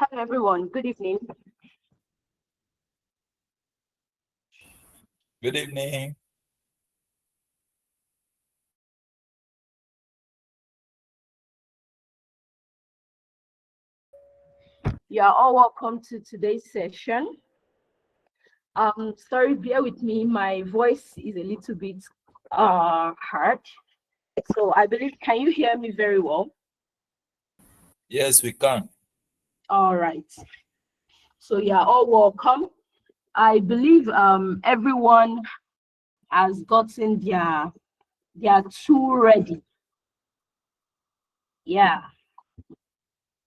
Hi everyone, good evening. Good evening. You are all welcome to today's session. Sorry, bear with me. My voice is a little bit hard. So I believe, can you hear me very well? Yes, we can. All right. So you are all welcome. I believe everyone has gotten their tool ready. Yeah.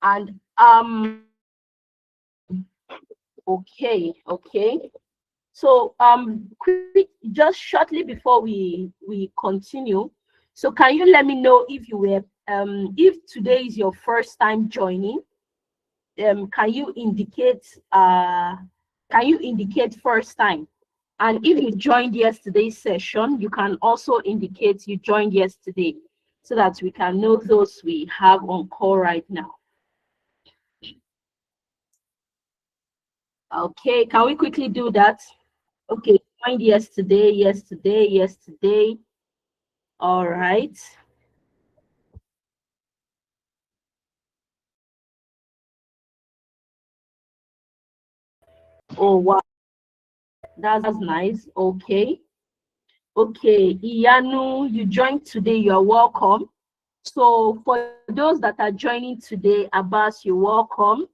And okay. So just shortly before we continue, so can you let me know if you were if today is your first time joining? Can you indicate first time? And if you joined yesterday's session, you can also indicate you joined yesterday so that we can know those we have on call right now. Okay, can we quickly do that? Okay, joined yesterday. All right. Oh wow, that's nice. Okay. Okay, Iyanu, you joined today. You're welcome. So for those that are joining today, Abbas, you're welcome.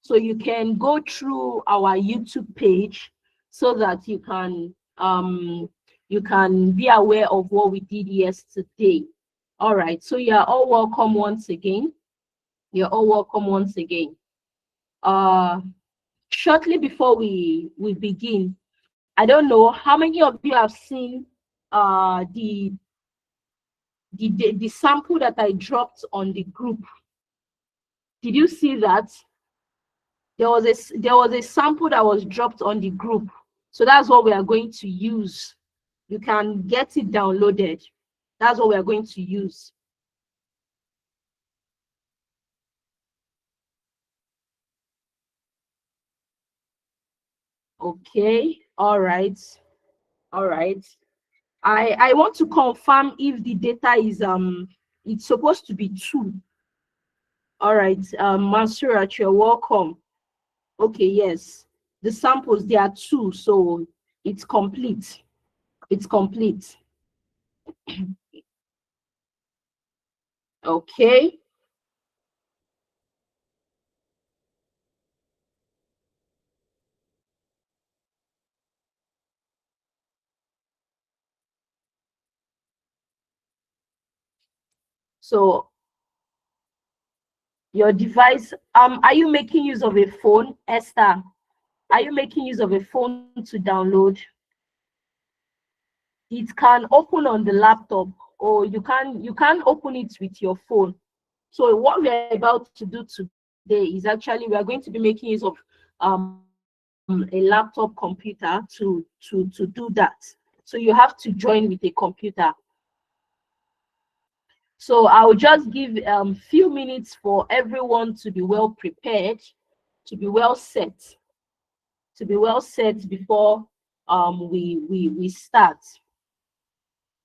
So you can go through our YouTube page so that you can be aware of what we did yesterday. All right. So you're all welcome once again. You're all welcome once again. Shortly before we begin, I don't know how many of you have seen the sample that I dropped on the group. Did you see that? There was a sample that was dropped on the group. So that's what we are going to use. You can get it downloaded. That's what we are going to use. Okay. All right. All right. I want to confirm if the data is it's supposed to be 2. All right. Mansurat, you're welcome. Okay, yes. The samples, there are 2, so it's complete. It's complete. Okay. So your device, are you making use of a phone, Esther? Are you making use of a phone to download? It can open on the laptop, or you can open it with your phone. So what we are about to do today is actually we are going to be making use of a laptop computer to do that. So you have to join with a computer. So I'll just give few minutes for everyone to be well prepared, to be well set, before we start.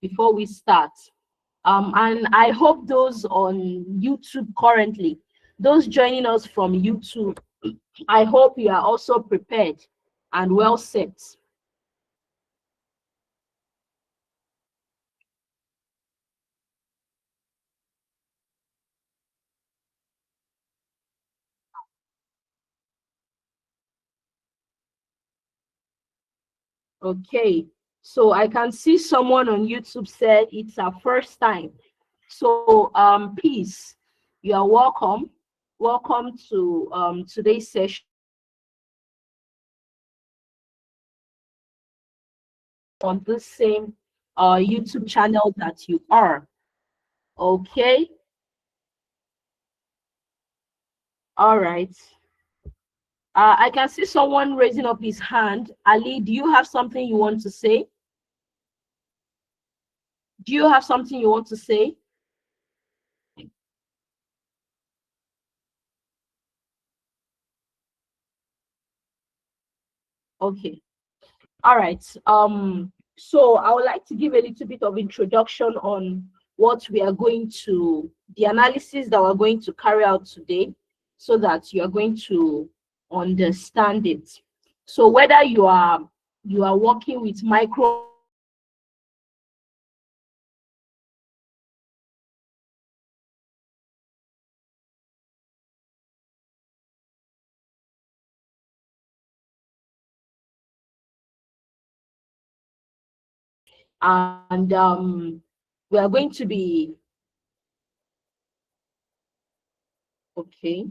Before we start. And I hope those on YouTube currently, those joining us from YouTube, I hope you are also prepared and well set. Okay, so I can see someone on YouTube said it's our first time. So peace, you are welcome. Welcome to today's session on this same YouTube channel that you are. Okay. All right. I can see someone raising up his hand. Ali, do you have something you want to say? Do you have something you want to say? Okay. All right. So I would like to give a little bit of introduction on what we are going to, the analysis that we're going to carry out today, so that you are going to understand it. So whether you are working with micro and we are going to be okay.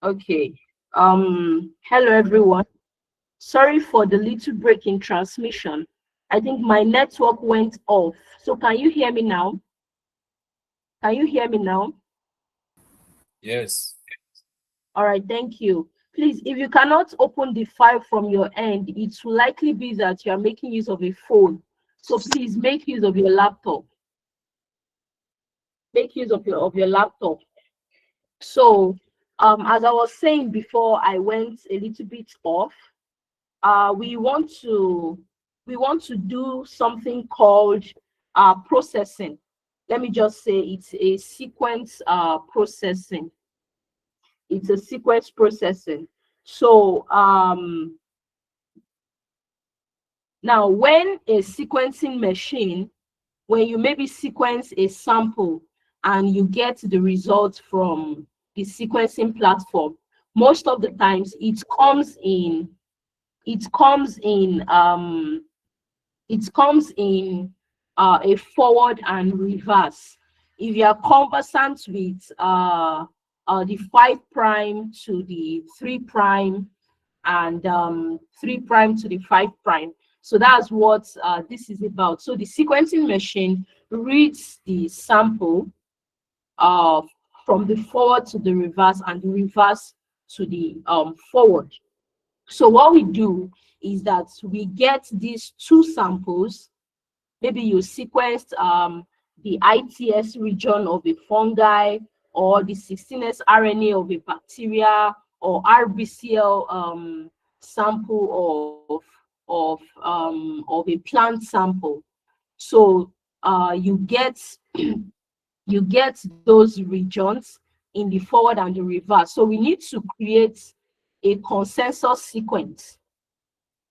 Okay. Hello everyone. Sorry for the little break in transmission. I think my network went off. So can you hear me now? Can you hear me now? Yes. All right, thank you. Please, if you cannot open the file from your end, it will likely be that you are making use of a phone. So please make use of your laptop. Make use of your laptop. So as I was saying before I went a little bit off, we want to do something called processing. Let me just say it's a sequence processing. It's a sequence processing. So now when a sequencing machine, when you maybe sequence a sample and you get the results from the sequencing platform, most of the times it comes in a forward and reverse. If you are conversant with the 5 prime to the 3 prime and 3 prime to the 5 prime. So that's what this is about. So the sequencing machine reads the sample from the forward to the reverse and the reverse to the forward. So what we do is that we get these 2 samples. Maybe you sequenced the ITS region of a fungi, or the 16S RNA of a bacteria, or RBCL sample of a plant sample. So you get you get those regions in the forward and the reverse. So we need to create a consensus sequence.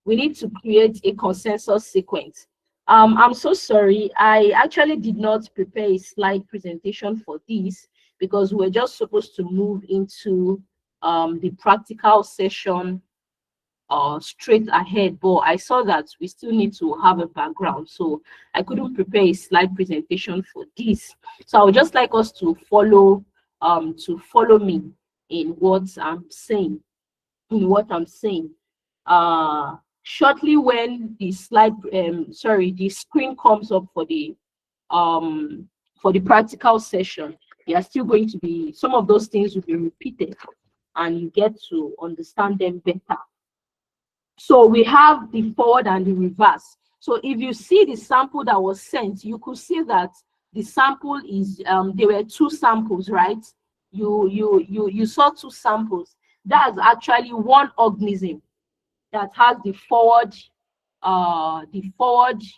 We need to create a consensus sequence. I'm so sorry. I actually did not prepare a slide presentation for this because we're just supposed to move into the practical session straight ahead, but I saw that we still need to have a background, so I couldn't prepare a slide presentation for this. So I would just like us to follow me in what I'm saying. Shortly when the slide, the screen comes up for the practical session, there are still going to be some of those things will be repeated, and you get to understand them better. So we have the forward and the reverse. So if you see the sample that was sent, you could see that the sample is there were two samples, right? You saw two samples. That's actually one organism that has the forward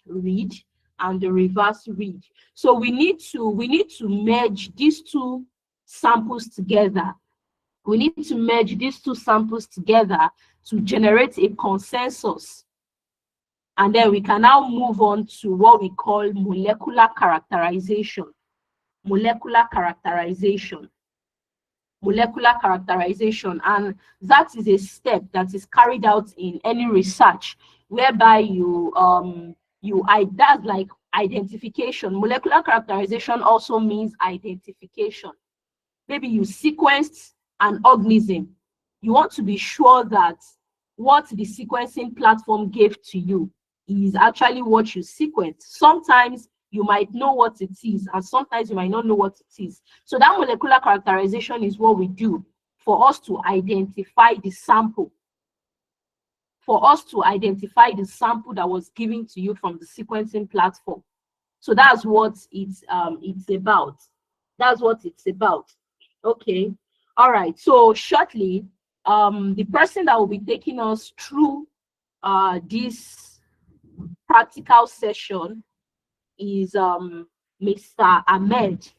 read and the reverse read. So we need to merge these two samples together. We need to merge these two samples together to generate a consensus. And then we can now move on to what we call molecular characterization. Molecular characterization. Molecular characterization. And that is a step that is carried out in any research whereby that's like identification. Molecular characterization also means identification. Maybe you sequenced an organism. You want to be sure that what the sequencing platform gave to you is actually what you sequenced. Sometimes you might know what it is, and sometimes you might not know what it is. So that molecular characterization is what we do for us to identify the sample. For us to identify the sample that was given to you from the sequencing platform. So that's what it's about. That's what it's about. Okay. All right. So shortly, the person that will be taking us through this practical session is Mr. Ahmed.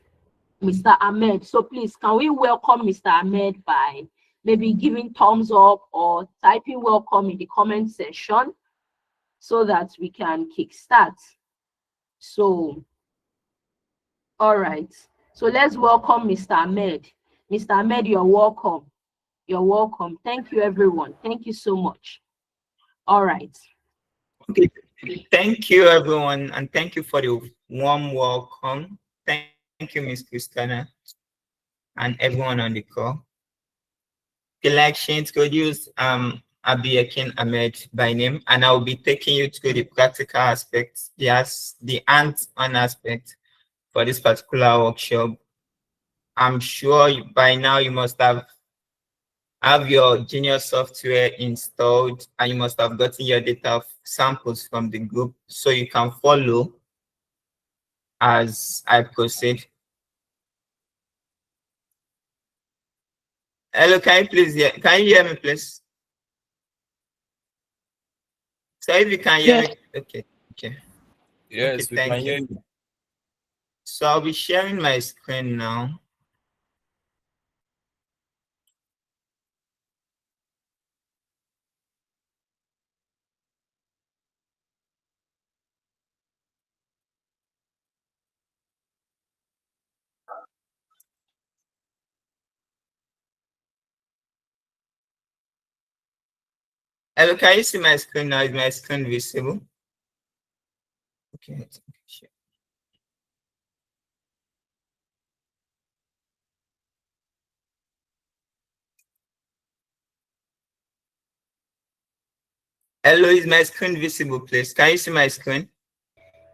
Mr. Ahmed. So please, can we welcome Mr. Ahmed by maybe giving thumbs up or typing welcome in the comment section so that we can kickstart. So, all right. So let's welcome Mr. Ahmed. Mr. Ahmed, you're welcome. You're welcome. Thank you, everyone. Thank you so much. All right. Okay. Thank you, everyone, and thank you for the warm welcome. Thank you, Ms. Christina, and everyone on the call. Like she introduced, Abiyakin Ahmed by name, and I will be taking you through the practical aspects, yes, the hands-on aspect for this particular workshop. I'm sure by now you must have your Genius software installed, and you must have gotten your data samples from the group so you can follow as I proceed. Hello, can you please hear? Can you hear me, please? So if you can hear me, okay. Yes, okay, we can hear you. So I'll be sharing my screen now. Hello, can you see my screen now? Is my screen visible? Okay. Hello, is my screen visible, please? Can you see my screen?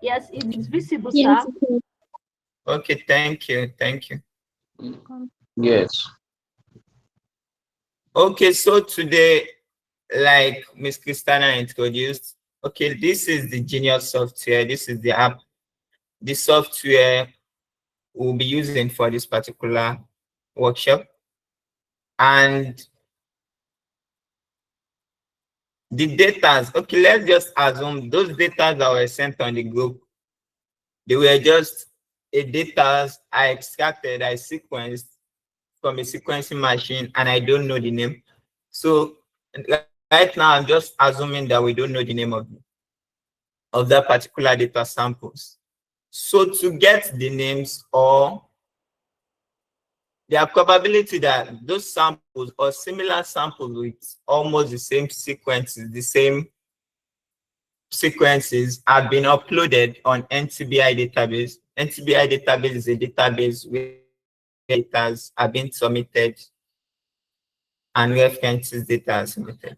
Yes, it is visible, Yes. sir. Okay, thank you. Thank you. Yes. Okay, so today, like Ms. Christina introduced, okay, this is the Genius software. This is the app, the software we'll be using for this particular workshop. And the data, okay, let's just assume those data that were sent on the group, they were just a data I extracted, I sequenced from a sequencing machine, and I don't know the name. So right now, I'm just assuming that we don't know the name of that particular data samples. So to get the names, or the probability that those samples or similar samples with almost the same sequences have been uploaded on NTBI database. NTBI database is a database where data have been submitted and references data are submitted.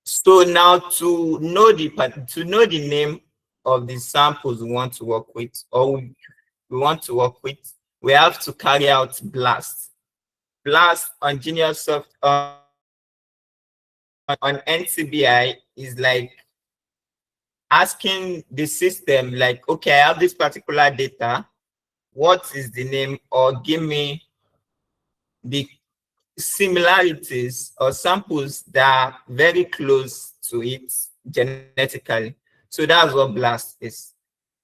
So now to know the name of the samples we want to work with, or we want to work with, we have to carry out BLAST. BLAST on GeniusSoft on NTBI is like asking the system, like, okay, I have this particular data. What is the name? Or give me the similarities or samples that are very close to it genetically. So that's what BLAST is.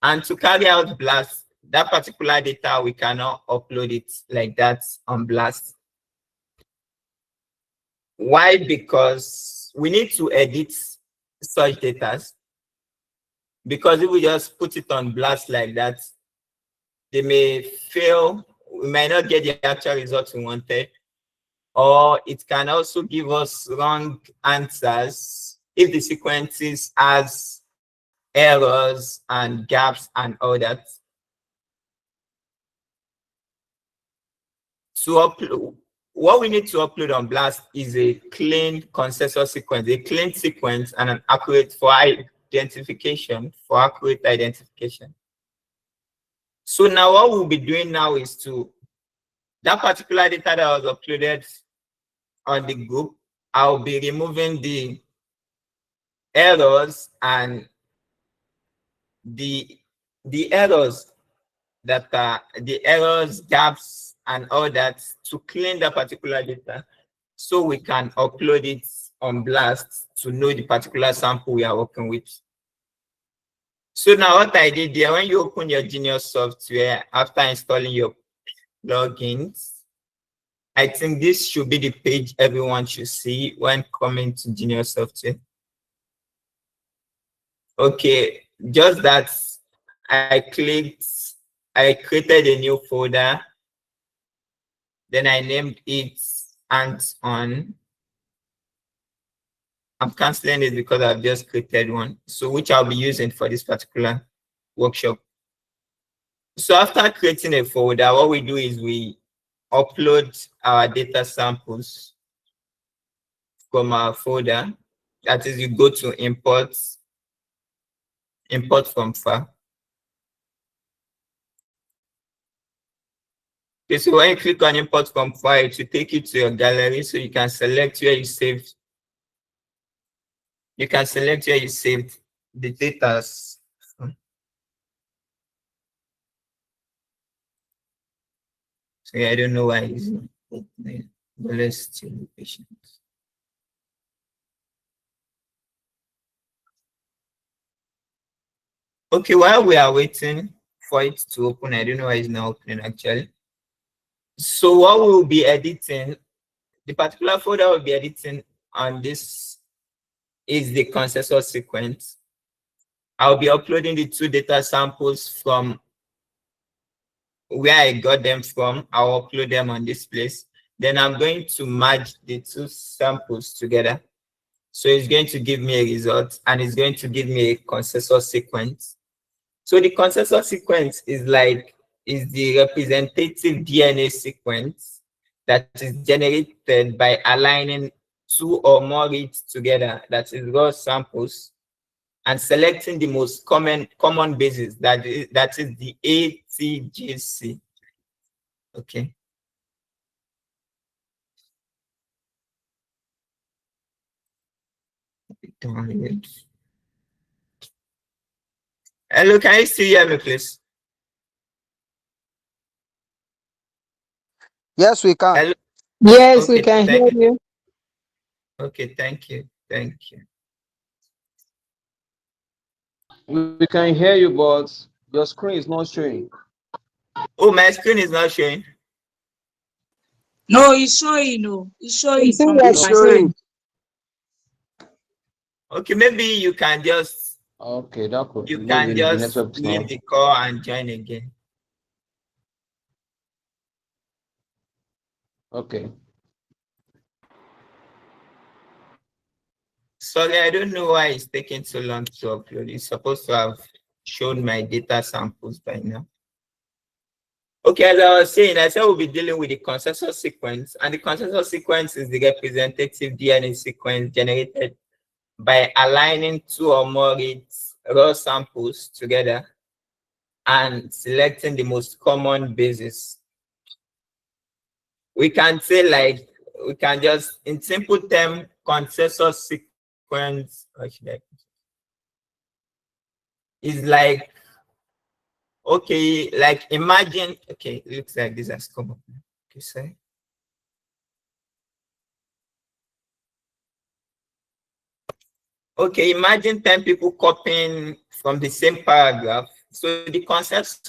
And to carry out BLAST, that particular data, we cannot upload it like that on BLAST. Why? Because we need to edit such data. Because if we just put it on BLAST like that, they may fail. We might not get the actual results we wanted. Or it can also give us wrong answers if the sequences has errors and gaps and all that. To upload, what we need to upload on BLAST is a clean consensus sequence, a clean sequence and an accurate for identification, for accurate identification. So now what we'll be doing now is to, that particular data that was uploaded on the group, I'll be removing the errors and the errors that are the errors, gaps, and all that to clean that particular data so we can upload it on BLAST to know the particular sample we are working with. So now what I did there, when you open your Genius software after installing your plugins, I think this should be the page everyone should see when coming to Genius software. Okay, just that I created a new folder. Then I named it hands-on. I'm canceling it because I've just created one. So which I'll be using for this particular workshop. So after creating a folder, what we do is we upload our data samples from our folder. That is, you go to import from far. Okay, so when you click on import from far, it will take you to your gallery, so you can select where you saved. You can select where you saved the data. So yeah, I don't know why it's not, but let's still be patient. Okay, while we are waiting for it to open, I don't know why it's not opening actually. So what we'll be editing, the particular folder we'll be editing on this is the consensus sequence. I'll be uploading the two data samples from where I got them from. I'll upload them on this place. Then I'm going to merge the two samples together. So it's going to give me a result, and it's going to give me a consensus sequence. So the consensus sequence is the representative DNA sequence that is generated by aligning two or more reads together, that is raw samples, and selecting the most common basis, that is the ATGC. Okay. Hello, can you still hear me, please? Yes, we can. Hello? Yes, Okay, we can hear you. Okay, thank you. Thank you. We can hear you, but your screen is not showing. Oh, my screen is not showing. No, it's showing. No, it's showing. It's From showing. my side. Okay, maybe you can just Okay, that could you maybe can the just network is leave not. the call and join again. Okay. Sorry, I don't know why it's taking so long to upload. It's supposed to have shown my data samples by now. Okay, as I was saying, I said we'll be dealing with the consensus sequence, and the consensus sequence is the representative DNA sequence generated by aligning two or more raw samples together and selecting the most common basis. We can say, like, we can just, in simple term, consensus sequence, is like, okay, like imagine, okay, it looks like this has come up. Okay, sorry. Okay, imagine 10 people copying from the same paragraph. So the consensus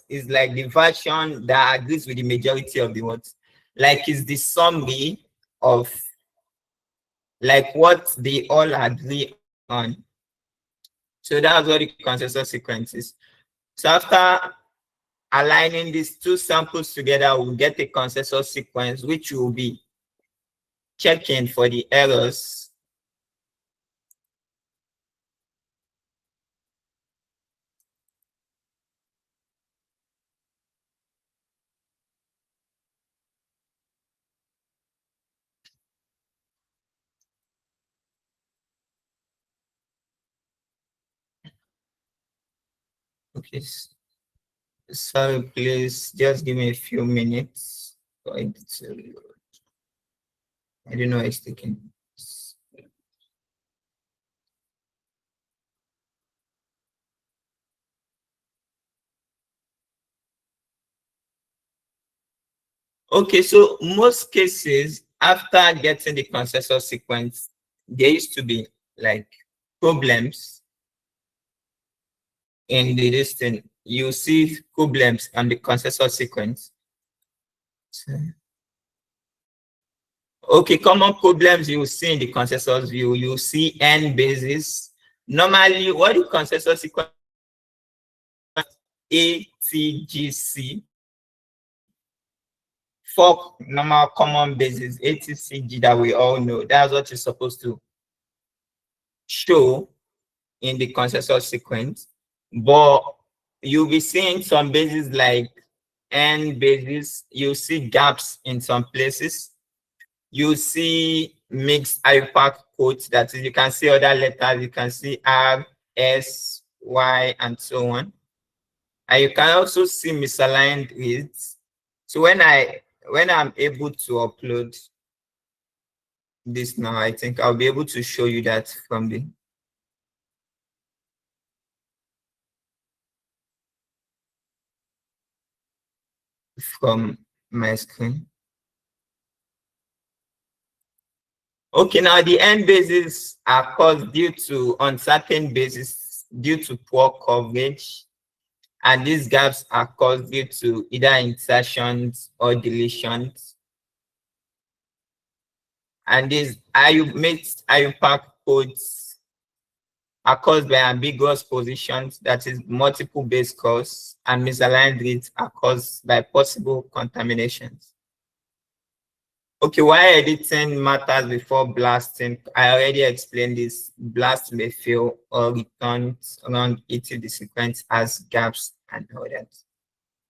is like the version that agrees with the majority of the words. Like it's the summary of like what they all agree on. So that's what the consensus sequence is. So after aligning these two samples together, we'll get a consensus sequence, which will be checking for the errors. Okay. Sorry, please just give me a few minutes for it to load. I don't know why it's taking. Okay, so most cases, after getting the consensus sequence, there used to be like problems in the listing. You see problems on the consensus sequence. Okay, common problems you see in the consensus view, you see n bases. Normally, what the consensus sequence ATGC, four normal common bases, ATCG that we all know. That's what you're supposed to show in the consensus sequence. But you'll be seeing some bases like n bases. You see gaps in some places. You see mixed IUPAC codes, that is, you can see other letters, you can see R, S, Y, and so on. And you can also see misaligned reads. So when I'm able to upload this now, I think I'll be able to show you that from my screen. Okay, now the n bases are caused due to uncertain bases, due to poor coverage, and these gaps are caused due to either insertions or deletions. And these mixed IUPAC codes are caused by ambiguous positions, that is multiple base calls, and misaligned reads are caused by possible contaminations. Okay, why editing matters before blasting? I already explained this. Blast may fail or return around it if the sequence has gaps and all that.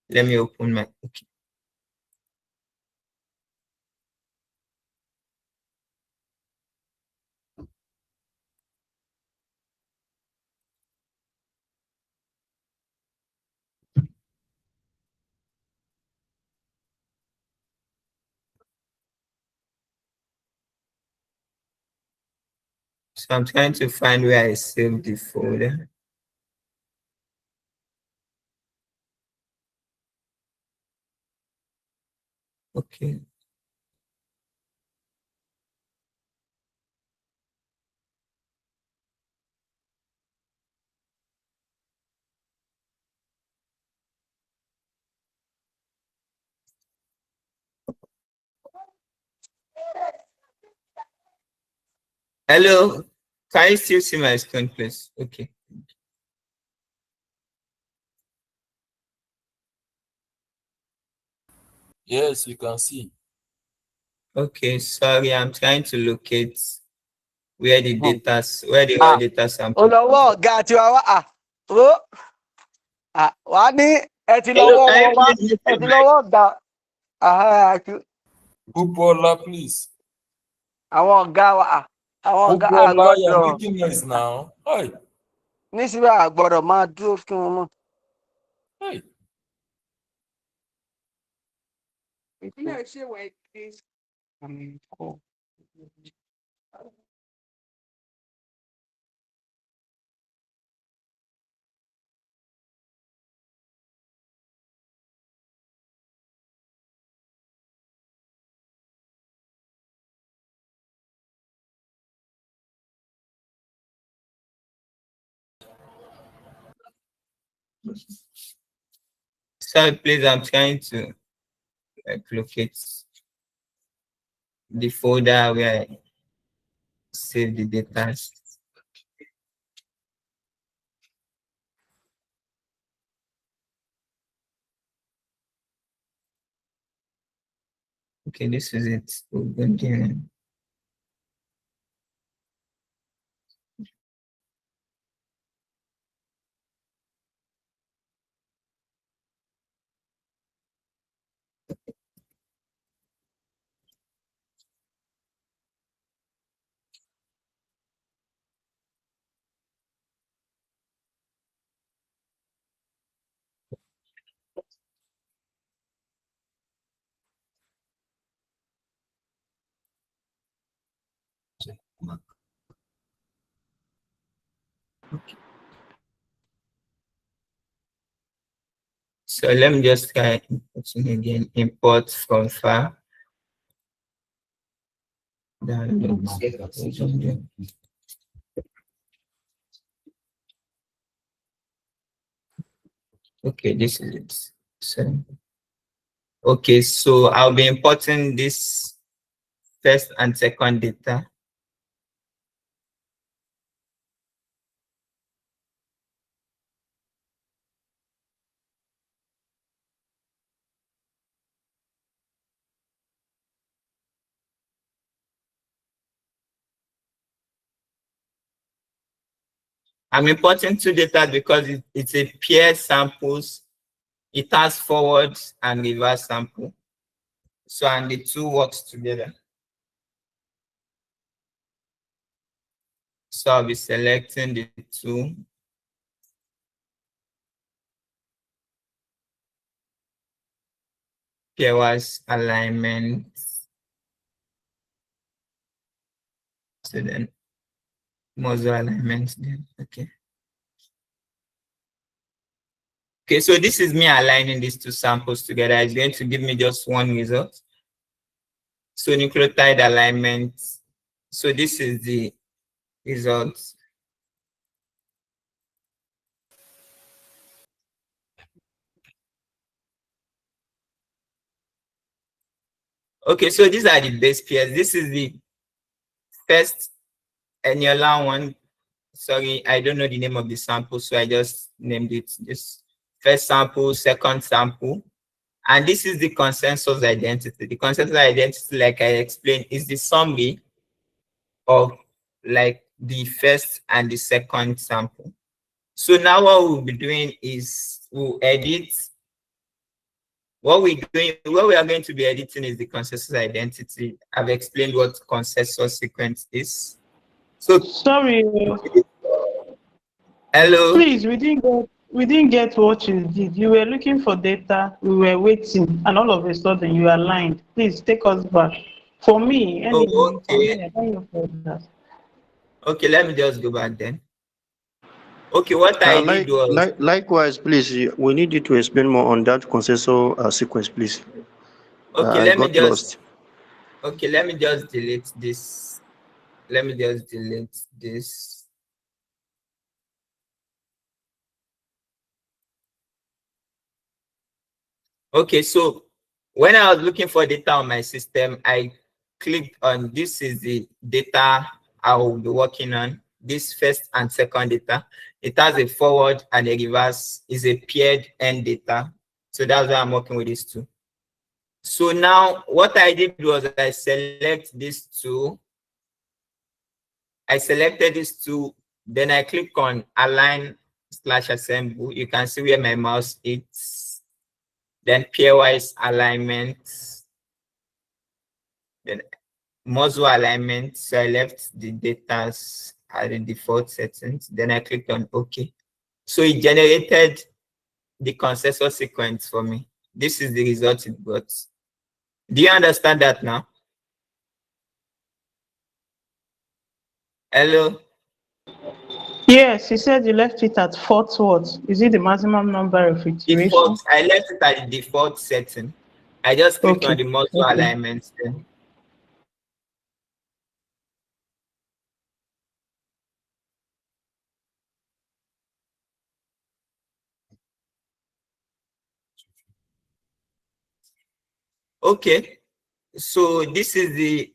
Let me open my, okay. So I'm trying to find where I saved the folder. Okay. Hello, can you still see my screen, please? Okay. Yes, we can see. Okay, sorry, I'm trying to locate where the data, where the raw data sample. Olówó ọ̀gá tiwa wá. Wà á ní ẹ ti Hello, lọ́wọ́ can wọn you wá. please mute Ẹ your ti mic? lọ́wọ́ ọ̀gá. Bubola, please. Àwọn ọ̀gá wa. Àwọn ọ̀gá Bubola, you're àgbọ̀dọ̀. making noise now. Hi. Nísìnyí àgbọ̀dọ̀ máa dúró kí wọ́n mọ̀. Hey. Ìpínlẹ̀ ṣé wà ní àmì kọ́. Sorry, please, I'm trying to locate the folder where I save the data. Okay, this is it. Okay. So let me just try importing again. Import from file. Okay, this is it. So, okay, so I'll be importing this first and second data. I'm importing two data because it's a pair samples. It has forward and reverse sample. So, and the two works together. So I'll be selecting the two. Pairwise alignment. So then muzzle alignment then, okay. Okay, so this is me aligning these two samples together. It's going to give me just one result. So nucleotide alignment. So this is the result. Okay, so these are the base pairs. This is the first Eniola one. Sorry, I don't know the name of the sample, so I just named it this first sample, second sample. And this is the consensus identity. The consensus identity, like I explained, is the summary of like the first and the second sample. So now what we'll be doing is we'll edit. What we are going to be editing is the consensus identity. I've explained what consensus sequence is. So sorry. Hello. Please, we didn't get what you did. You were looking for data, we were waiting, and all of a sudden you aligned. Please take us back. For me, anyway, okay. Okay, let me just go back then. Okay, what I did was likewise, please. We need you to explain more on that consensus sequence, please. Okay, let me just. Okay, let me just delete this. Let me just delete this. Okay, so when I was looking for data on my system, I clicked on this is the data I will be working on, this first and second data. It has a forward and a reverse, is a paired end data. So that's why I'm working with these two. So now what I did was I select these two. I selected these two, then I click on align/assemble. You can see where my mouse is. Then pairwise alignment. Then muzzle alignment. So I left the data at the default settings. Then I clicked on OK. So it generated the consensus sequence for me. This is the result it got. Do you understand that now? Hello? Yes, he said you left it at 4 words. Is it the maximum number of iterations? Default. I left it at the default setting. I just clicked on the muzzle alignment then. Okay, so this is the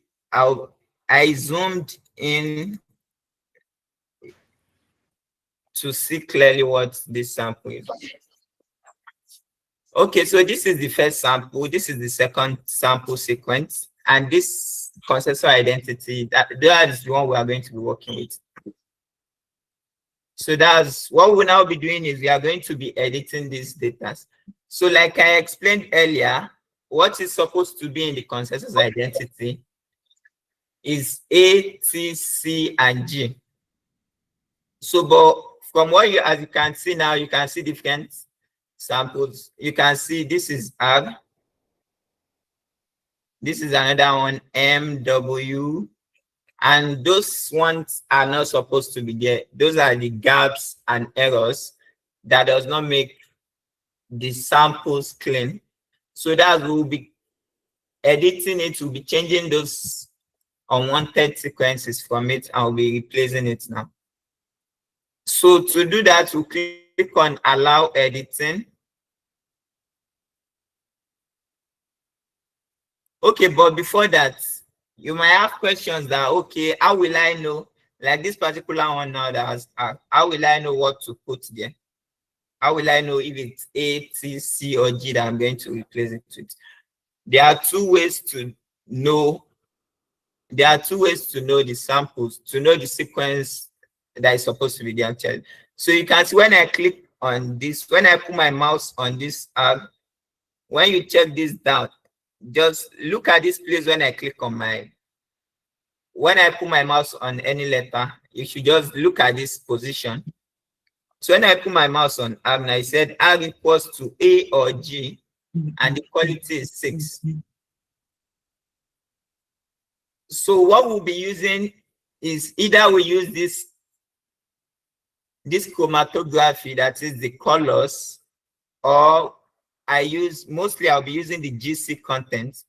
I zoomed in to see clearly what this sample is. Okay, so this is the first sample, this is the second sample sequence, and this consensus identity, that is the one we are going to be working with. So that's what we'll now be doing, is we are going to be editing these data. So like I explained earlier, what is supposed to be in the consensus identity is A, T, C, and G. So, but from what you, as you can see now, you can see different samples. You can see this is R. This is another one, M, W, and those ones are not supposed to be there. Those are the gaps and errors that does not make the samples clean. So that will be editing it, will be changing those unwanted sequences from it, and we'll be replacing it now. So to do that, we'll click on allow editing. Okay, but before that, you might have questions that, okay, how will I know, like this particular one now that has, how will I know what to put there? How will I know if it's A, T, C, or G that I'm going to replace it with? There are two ways to know. There are two ways to know the samples, to know the sequence that is supposed to be there actually. So you can see when I click on this, when I put my mouse on this, when you check this down, just look at this place when I click on when I put my mouse on any letter, you should just look at this position. So when I put my mouse on R, and I said R equals to A or G, and the quality is 6. So what we'll be using is either we use this chromatography, that is the colors, or mostly I'll be using the GC content.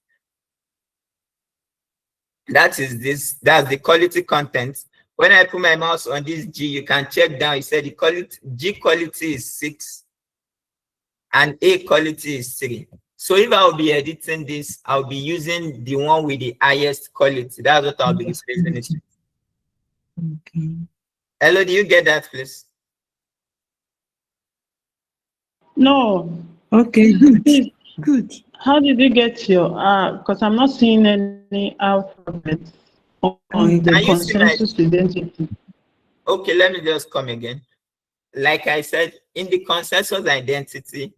That's the quality content. When I put my mouse on this G, you can check down, it said the quality, G quality is 6 and A quality is 3. So if I'll be editing this, I'll be using the one with the highest quality. That's what I'll be replacing it. Okay. Hello, do you get that, please? No. Okay, good. Good. How did you get your because I'm not seeing any alphabet on the consensus identity. Okay, let me just come again. Like I said, in the consensus identity,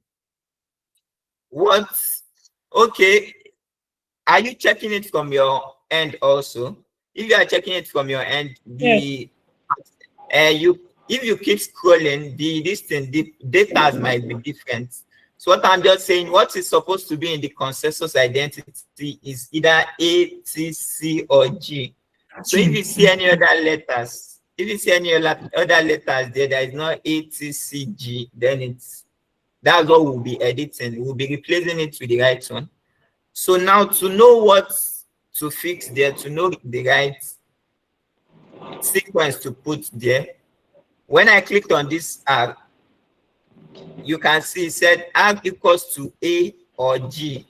okay, are you checking it from your end also? If you are checking it from your end, if you keep scrolling, the data might be different. So what I'm just saying, what is supposed to be in the consensus identity is either A, T, C, or G. So if you see any other letters, there is not A, T, C, G, then that's what we'll be editing. We'll be replacing it with the right one. So now to know what to fix there, to know the right sequence to put there, when I clicked on this R, you can see it said R equals to A or G.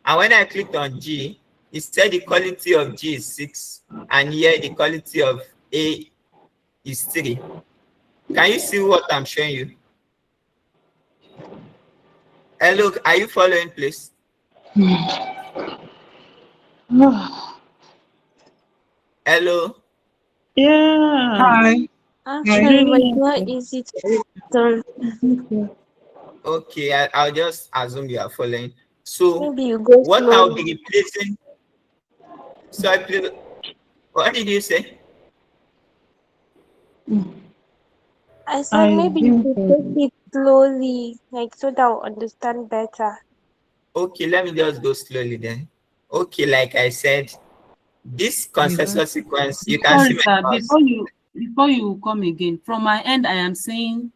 And when I clicked on G, it said the quality of G is 6, and here the quality of A is 3. Can you see what I'm showing you? Hello, are you following, please? Hello? Yeah. Hi. Actually, but it's not easy to understand. Okay, I'll just assume you are following. So, Maybe you go what I'll slowly. be replacing? Sorry, please. What did you say? I said I maybe you think should take it slowly, like so that I'll understand better. Okay, let me just go slowly then. Okay, like I said, this consensus sequence, you can see Sorry, my sir. mouse. Before you come again, from my end, I am saying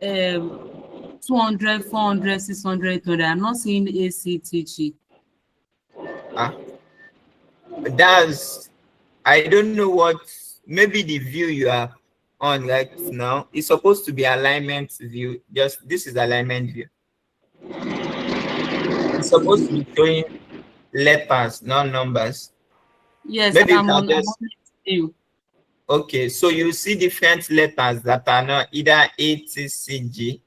200, 400, 600, 800. I'm not seeing ACTG. That's, I don't know what, maybe the view you are on right now is supposed to be alignment view. Just this is alignment view. It's supposed to be showing letters, not numbers. Yes, Maybe you I'm can on just view. okay. So you see different letters that are not either A, T, C, G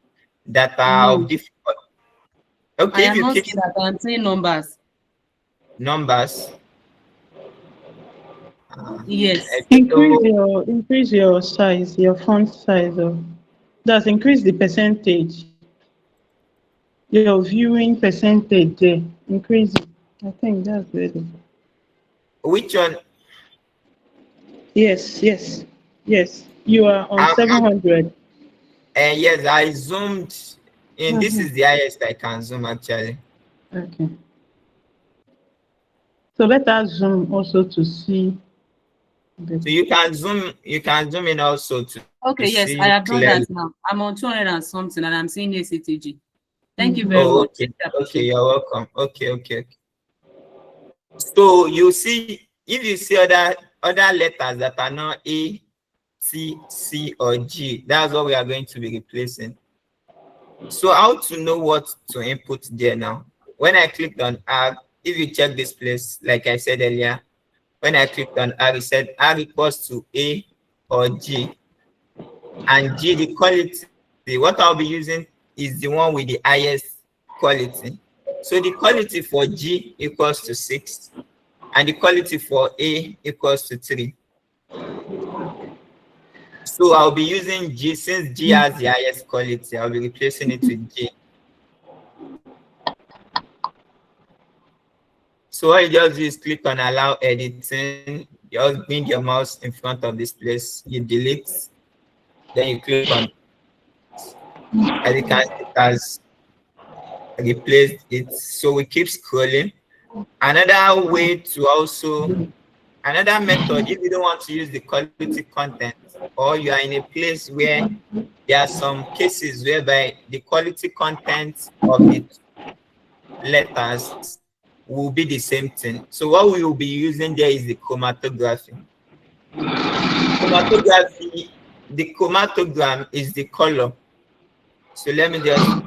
that are of different. Okay, I if am you not click seeing that. I'm seeing numbers. numbers. Yes. increase your size, your font size. That's increase the percentage. Your viewing percentage there. Increase it. I think that's better. Which one? Yes. You are on 700. Yes, I zoomed in. This is the highest I can zoom actually. Okay. So let us zoom also to see. So you can zoom in also to Okay, yes, see I have done clearly. that now. I'm on 200 and something, and I'm seeing ACTG. Thank you very Oh, much. okay, you're welcome. Okay. So you see, if you see other letters that are not A, T, C, or G, that's what we are going to be replacing. So how to know what to input there now? When I clicked on R, if you check this place, like I said earlier, when I clicked on R, it said R equals to A or G. And G, the quality, what I'll be using is the one with the highest quality. So the quality for G equals to 6, and the quality for A equals to 3. So I'll be using G, since G has the highest quality, I'll be replacing it with G. So what you just do is click on allow editing, just bring your mouse in front of this place, you delete, then you click on, as you can see, it has replaced it. So we keep scrolling. Another way to also, another method, if you don't want to use the quality content, or you are in a place where there are some cases whereby the quality content of the letters will be the same thing. So what we will be using there is the chromatography. Chromatography, the chromatogram is the color. So let me just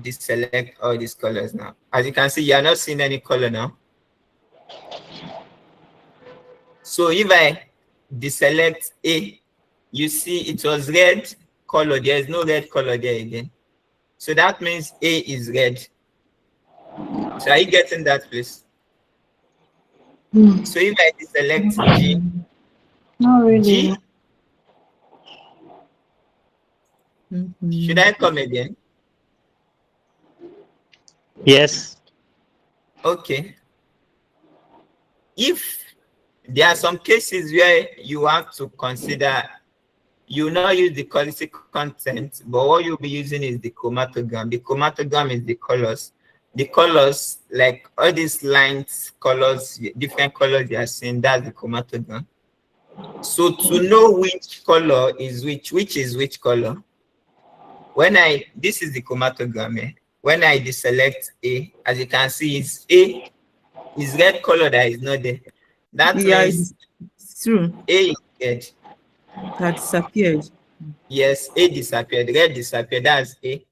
deselect all these colors now. As you can see, you are not seeing any color now. So if I deselect A, you see it was red color. There is no red color there again. So that means A is red. So are you getting that, please? So if I deselect G, Not really. G, should I come again? Yes. Okay. If there are some cases where you have to consider, you will not use the quality content, but what you'll be using is the chromatogram. The chromatogram is the colors. The colors, like all these lines, colors, different colors you are seeing, that's the chromatogram. So to know which color is which is which color, this is the chromatogram here. When I deselect A, as you can see, it's A is red color that is not there. That means it's true. A is red. That disappeared. Yes, A disappeared, red disappeared, that's A.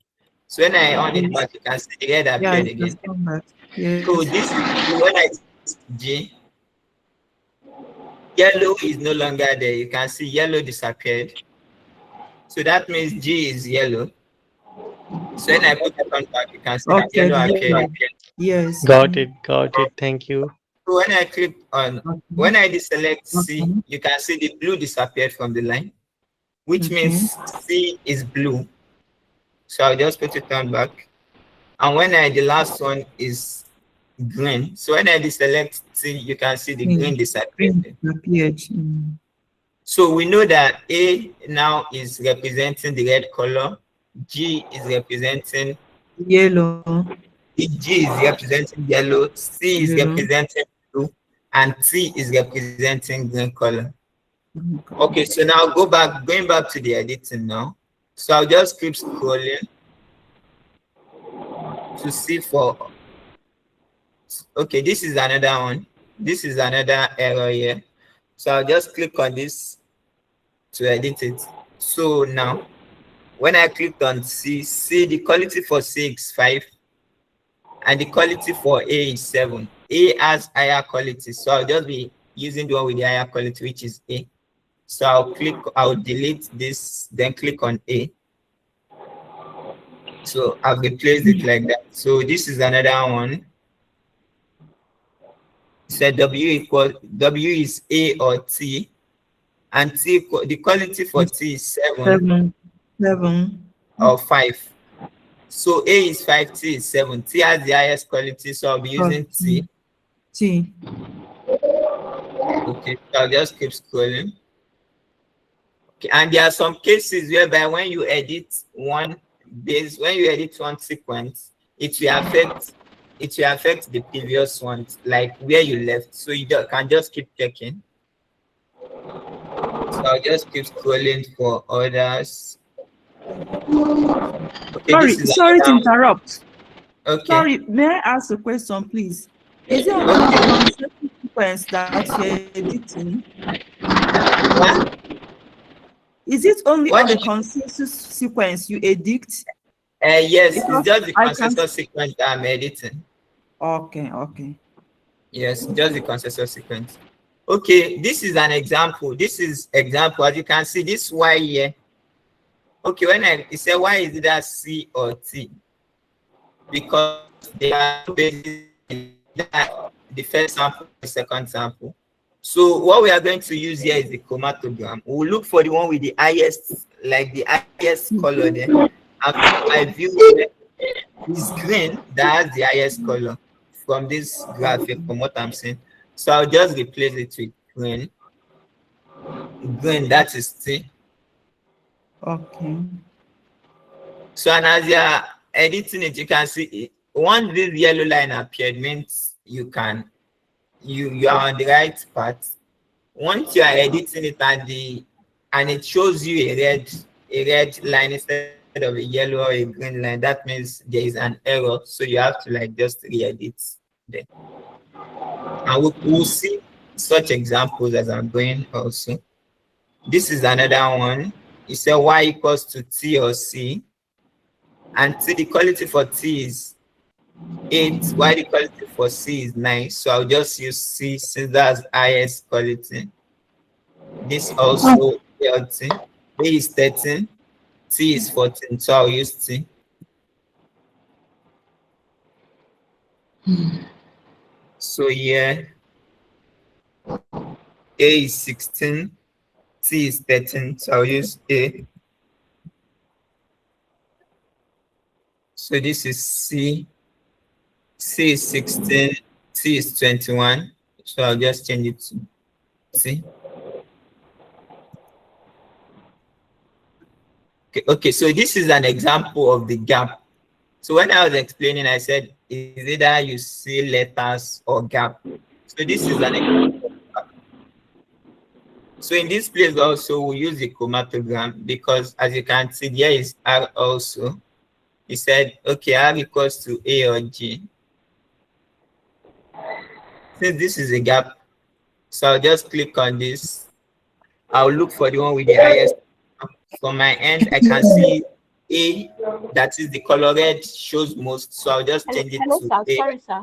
So when I on it back, you can see the red appeared again. Yes. So this, when I G. Yellow is no longer there. You can see yellow disappeared. So that means G is yellow. So when I put it on back, you can see that Okay, yellow yeah. appeared. Yes. Got it. Thank you. So when I click on, when I deselect C, you can see the blue disappeared from the line, which means C is blue. So I'll just put it on back. And when the last one is green. So when I deselect C, you can see the green disappeared. So we know that A now is representing the red color, G is representing yellow, G is representing yellow, C is representing blue, and T is representing green color. Okay, so now going back to the editing now. So I'll just keep scrolling to see for, okay, this is another one. This is another error here. So I'll just click on this to edit it. So now, when I clicked on C, the quality for C is 5, and the quality for A is 7. A has higher quality, so I'll just be using the one with the higher quality, which is A. So I'll delete this, then click on A. So I've replaced it like that. So this is another one. So W is A or T, and T, the quality for T is 7 or 5. So A is 5, T is 7. T has the highest quality, so I'll be using T. Okay, so I'll just keep scrolling. Okay, and there are some cases whereby when you edit one sequence, it will affect the previous ones, like where you left. So you can just keep checking. So I'll just keep scrolling for others. Okay, sorry to interrupt. Okay. Sorry, may I ask a question, please? Is it only the sequence that you're editing? What? Is it only on the consensus sequence you edit? Yes, it's just the consensus sequence that I'm editing. Okay. Yes, just the consensus sequence. Okay, this is an example. This is example. As you can see, this Y here. Okay, when it said why is it that C or T? Because they are basically the first sample, the second sample. So what we are going to use here is the chromatogram. We'll look for the one with the highest, like the highest color there. And my view is green, that has the highest color from this graphic, from what I'm saying. So I'll just replace it with green. Green, that is T. Okay. So and as you're editing it, you can see it. Once this yellow line appeared, means you are on the right path. Once you are editing it and it shows you a red line instead of a yellow or a green line, that means there is an error. So you have to just re-edit there. And we'll see such examples as I'm going also. This is another one. It said Y equals to T or C. And T, the quality for T is 8, while the quality for C is 9. So I'll just use C since that's highest quality. This also T. A is 13, T is 14, so I'll use T. So here, A is 16, T is 13, so I'll use A. So this is C. C is 16, T is 21. So I'll just change it to C. Okay, so this is an example of the gap. So when I was explaining, I said, is either you see letters or gap. So this is an example. So in this place also, we use the chromatogram because as you can see, there is R also. He said, okay, R equals to A or G. Since this is a gap, so I'll just click on this. I'll look for the one with the highest. From my end, I can see A, that is the color red, shows most. So I'll just change it to A. Sorry, sir.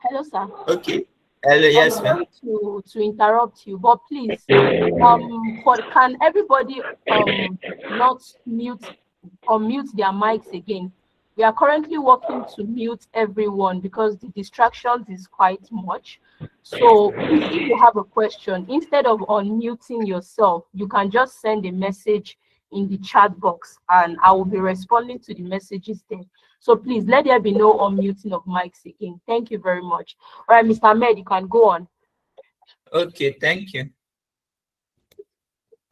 Hello, sir. Okay. Hello, yes, I'm ma'am. sorry to interrupt you, but please, can everybody not unmute their mics again? We are currently working to mute everyone because the distractions is quite much. So please, if you have a question, instead of unmuting yourself, you can just send a message in the chat box and I will be responding to the messages there. So please let there be no unmuting of mics again. Thank you very much. All right, Mr. Ahmed, you can go on. Okay, thank you.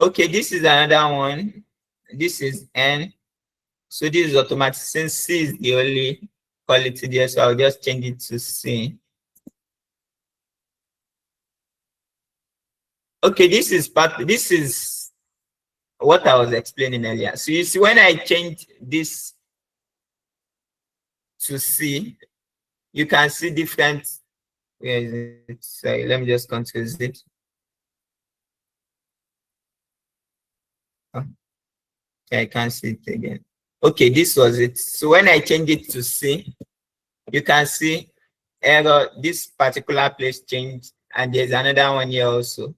Okay, this is another one. This is N. So this is automatic. Since C is the only quality there, so I'll just change it to C. Okay, this is what I was explaining earlier. So you see, when I change this to C, you can see different. Where is it? Sorry, let me just Control Z. Oh, I can't see it again. Okay, this was it. So when I change it to C, you can see error. This particular place changed, and there's another one here also.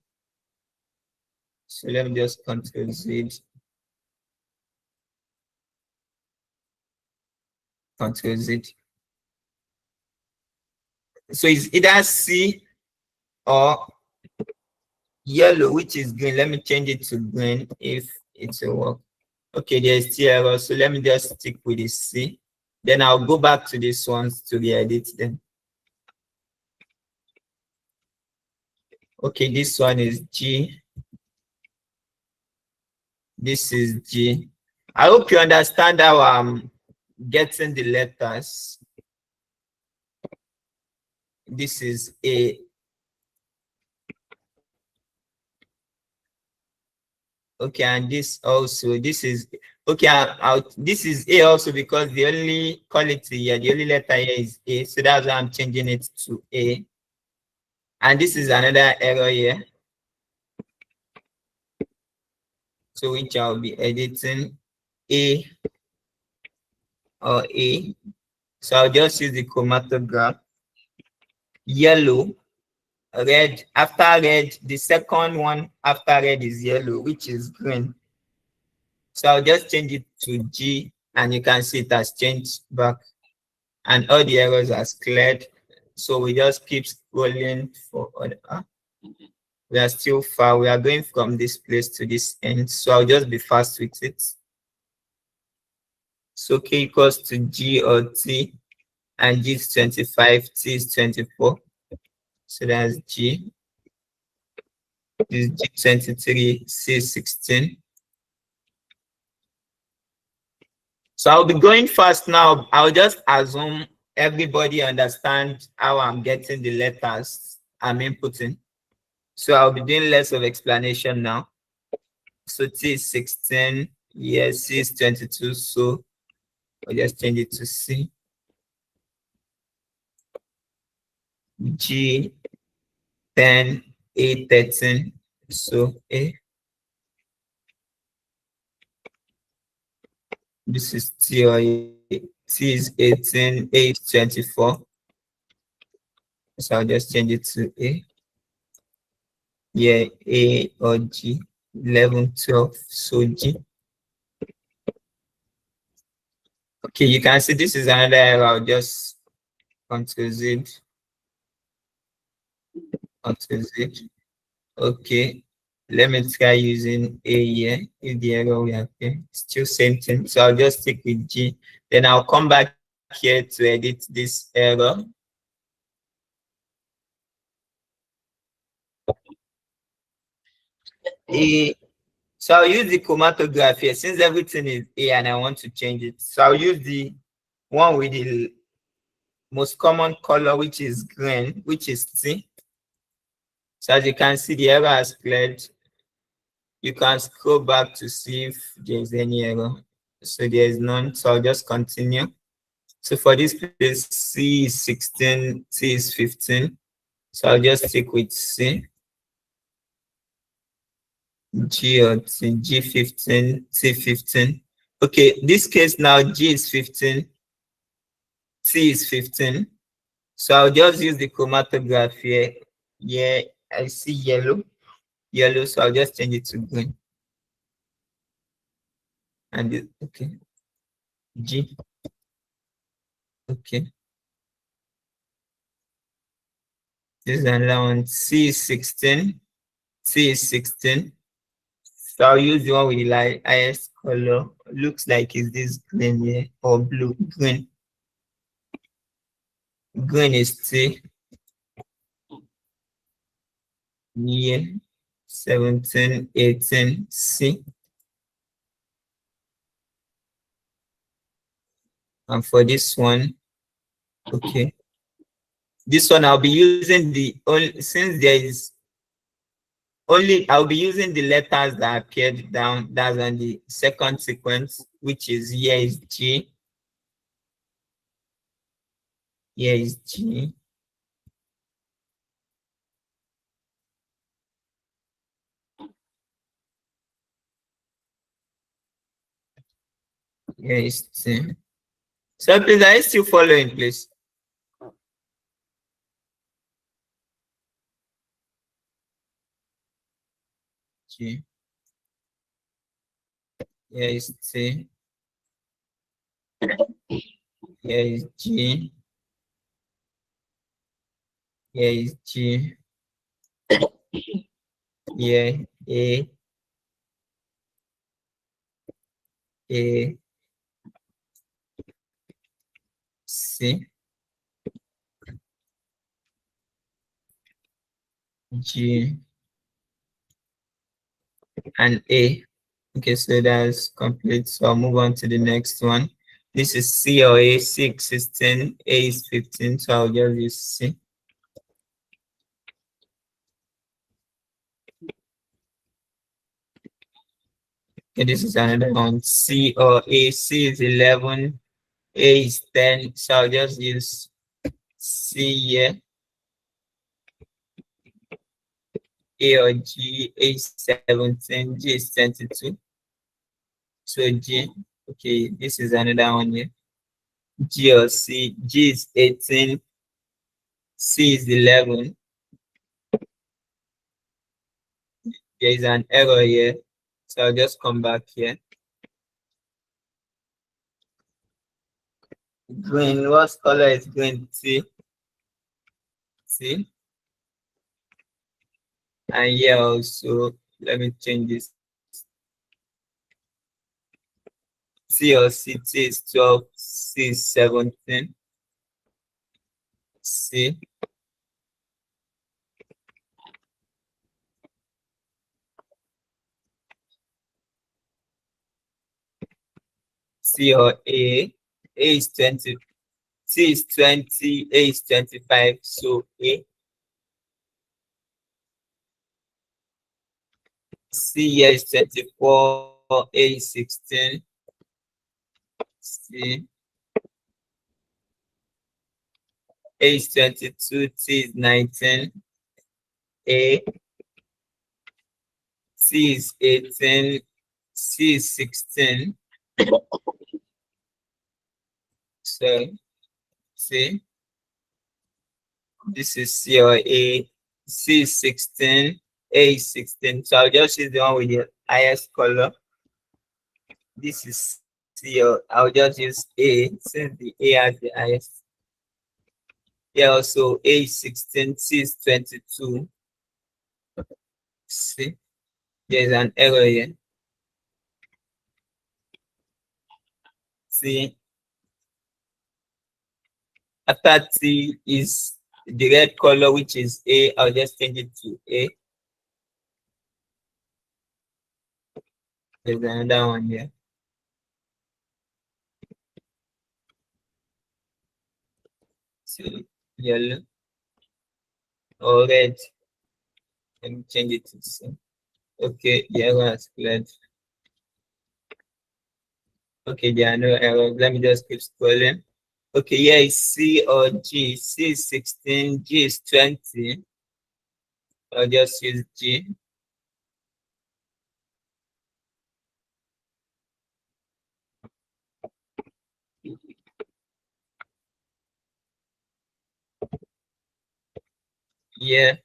So let me just Control Z. Control Z. So it's either C or yellow, which is green. Let me change it to green if it will work. Okay, there's still error. So let me just stick with the C. Then I'll go back to these ones to re-edit them. Okay, this one is G. This is G. I hope you understand how I'm getting the letters. This is A. Okay, and this also, this is okay. This is A also because the only quality here, the only letter here is A, so that's why I'm changing it to A. And this is another error here. So which I'll be editing A or A. So I'll just use the chromatograph. Yellow, red. After red, the second one after red is yellow, which is green. So I'll just change it to G, and you can see it has changed back, and all the errors are cleared. So we just keep scrolling for other. We are still far. We are going from this place to this end. So I'll just be fast with it. So K equals to G or T, and G is 25, T is 24. So that's G. This is G23, C is 16. So I'll be going fast now. I'll just assume everybody understands how I'm getting the letters I'm inputting. So I'll be doing less of explanation now. So T is 16, yes, C is 22, so I'll just change it to C. G 10, A 13, so A. This is T or A. T is 18, A is 24. So I'll just change it to A. Yeah, A or G. 11, 12, so G. Okay, you can see this is another error. I'll just Control Z. Control Z. Okay, let me try using A here. If the error we have here, still same thing. So I'll just stick with G. Then I'll come back here to edit this error. A. So I'll use the chromatograph here since everything is A and I want to change it. So I'll use the one with the most common color, which is green, which is T. So as you can see, the error has cleared. You can scroll back to see if there's any error. So there is none. So I'll just continue. So for this place, C is 16, T is 15. So I'll just stick with C. G or T, G15, T15. Okay, this case now G is 15, T is 15. So I'll just use the chromatograph here Yeah, I see yellow. Yellow, so I'll just change it to green. And okay. G. Okay. This is another one. C is 16. C is 16. So I'll use the one with the highest color. Looks like it's this green here or blue. Green. Green is C. Yeah. 17, 18, C. And for this one, okay. This one I'll be using the only, since there is only, I'll be using the letters that appeared down. That's on the second sequence, which is here is G. Here is G. Here is T. So please, are you still following, please? G. Here is T. Here is G. Here is G. Here A. A. C. G. And A. Okay, so that's complete. So I'll move on to the next one. This is C or A. C is 16, A is 15. So I'll just use C. Okay, this is another one. C or A. C is 11, A is 10. So I'll just use C here. A or G. A is 17, G is 22. So G. Okay, this is another one here. G or C. G is 18, C is 11. There is an error here, so I'll just come back here. Green, what color is green? C. C. And here also, let me change this. C or C. T is 12, C is 17. C. C or A. A is 20. C is 20. A is 25. So A. C here is 24. A is 16. C. A is 22. T is 19. A. C is 18. C is 16. So, C. This is C or A. C is 16. A is 16. So I'll just use the one with the highest color. This is C or I'll just use A since the A has the highest. Here also A is 16. C is 22. C. There's an error here. C. After T is the red color, which is A. I'll just change it to A. There's another one here. So yellow or red. Let me change it to C. Okay, the error has cleared. Okay, there are no errors. Let me just keep scrolling. Okay, here is C or G. C is 16, G is 20. I'll just use G. Yeah.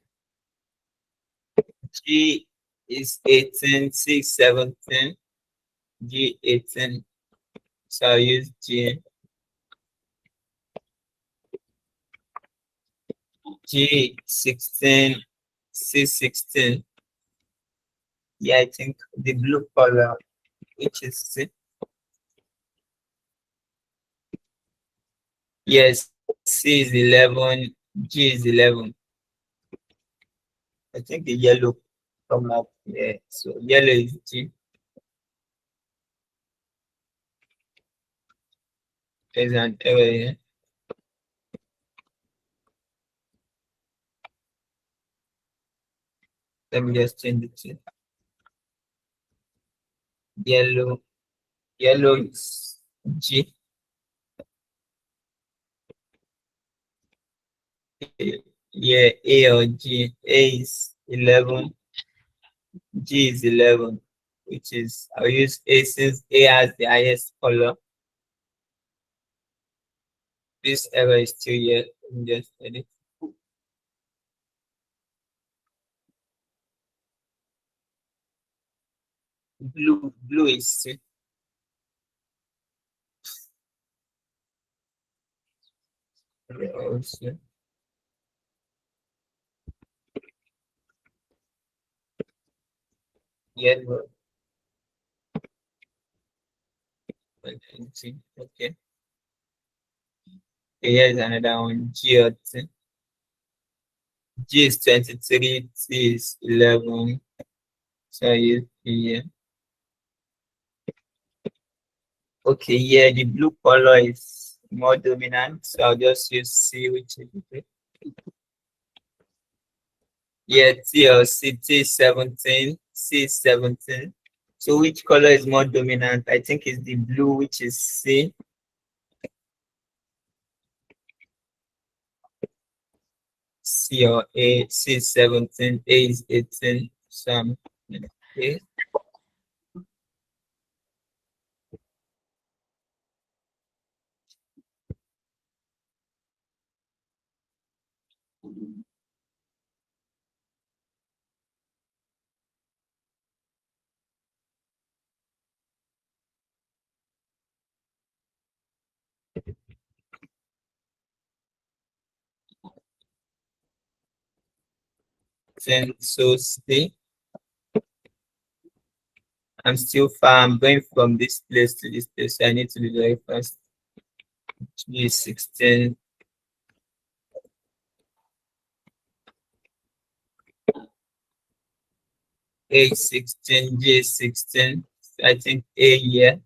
G is 18, C 17, G 18. So I'll use G. G 16, C 16. Yeah, I think the blue color, which is C. Yes, C is 11, G is 11. I think the yellow come up there. So yellow is G. There's an error here. Let me just change it to yellow. Yellow is G. Yeah, A or G. A is 11. G is 11, which is, I'll use A since A has the highest color. This error is still here. Let me just edit. Blue is C. Also. Yellow. Okay. Here's another one. G or T. G is 23, T is 11. So I use here. Okay, yeah, the blue color is more dominant, so I'll just use C, which is okay. Yeah, T or C, T is 17, C is 17. So which color is more dominant? I think it's the blue, which is C. C or A, C is 17, A is 18. So okay. Then so C. I'm still far. I'm going from this place to this place, so I need to be very fast. G is 16. A is 16, G is 16. I think A here.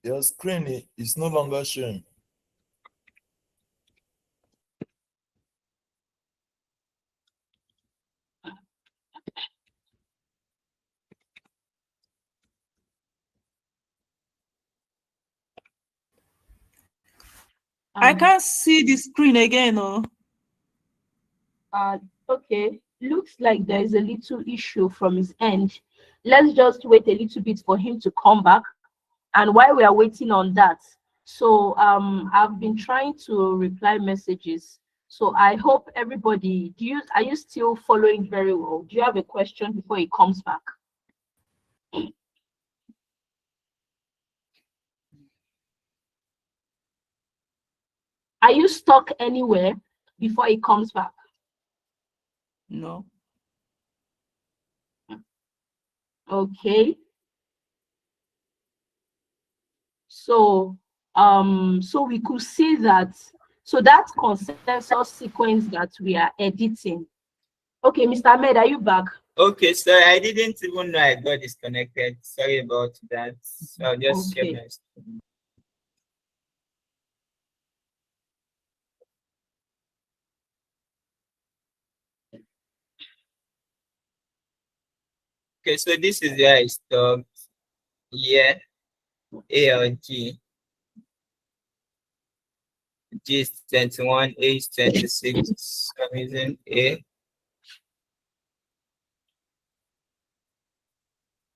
Your screen is no longer showing. I can't see the screen again, oh. Okay. looks like there is a little issue from his end. Let's just wait a little bit for him to come back. And while we are waiting on that, so I've been trying to reply messages. So I hope everybody, are you still following very well? Do you have a question before he comes back? Are you stuck anywhere before he comes back? No. Okay. So so we could see that, so that consensus sequence that we are editing. Okay, Mr. Ahmed, are you back? Okay, so I didn't even know I got disconnected. Sorry about that. So I'll just share my screen. Okay, so this is where I stopped. Yeah, A or G. G is 21, A is 26. I'm using A.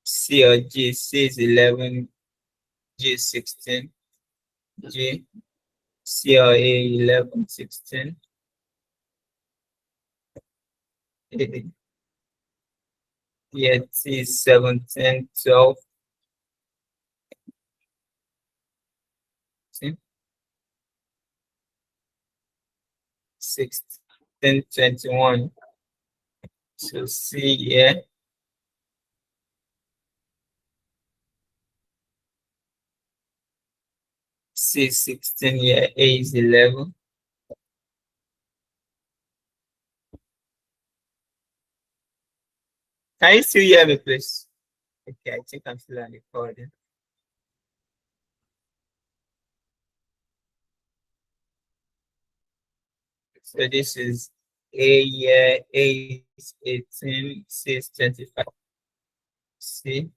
C or G, C is 11, G is 16. G, C or A, 11, 16. A, yeah, C is 17, 12. 16, 21. So C, yeah. C 16, yeah, A is 11. Can you still hear me, please? Okay, I think I'm still on recording. So this is A, yeah, A is 18, C is 25. C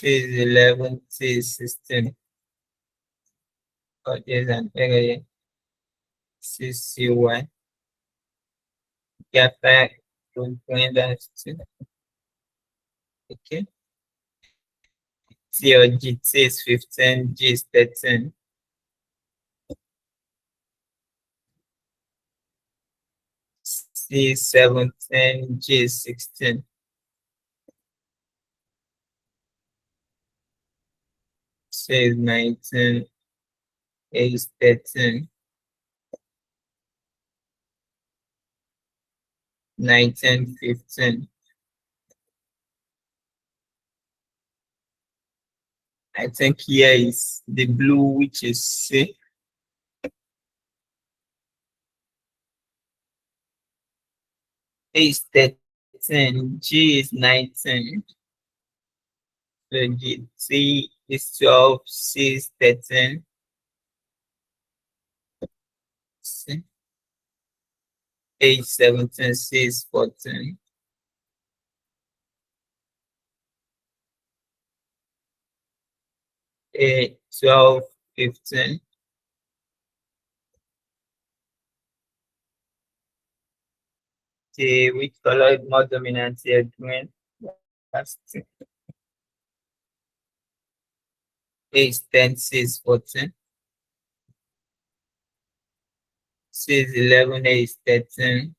is 11, C is 16. Oh, there's an error here. CCY. Get back to that. Okay. C or G, C is 15, G is 13. C is 17, G is 16. C is 19, A is 13. 19, 15. I think here is the blue, which is C. A is 13, G is 19. So G, C is 12, C is 13. C. A is 17, C is 14. A 12, 15. C, which color is more dominant here? Green. That's C. A is 10, C is 14. C is 11, A is 13.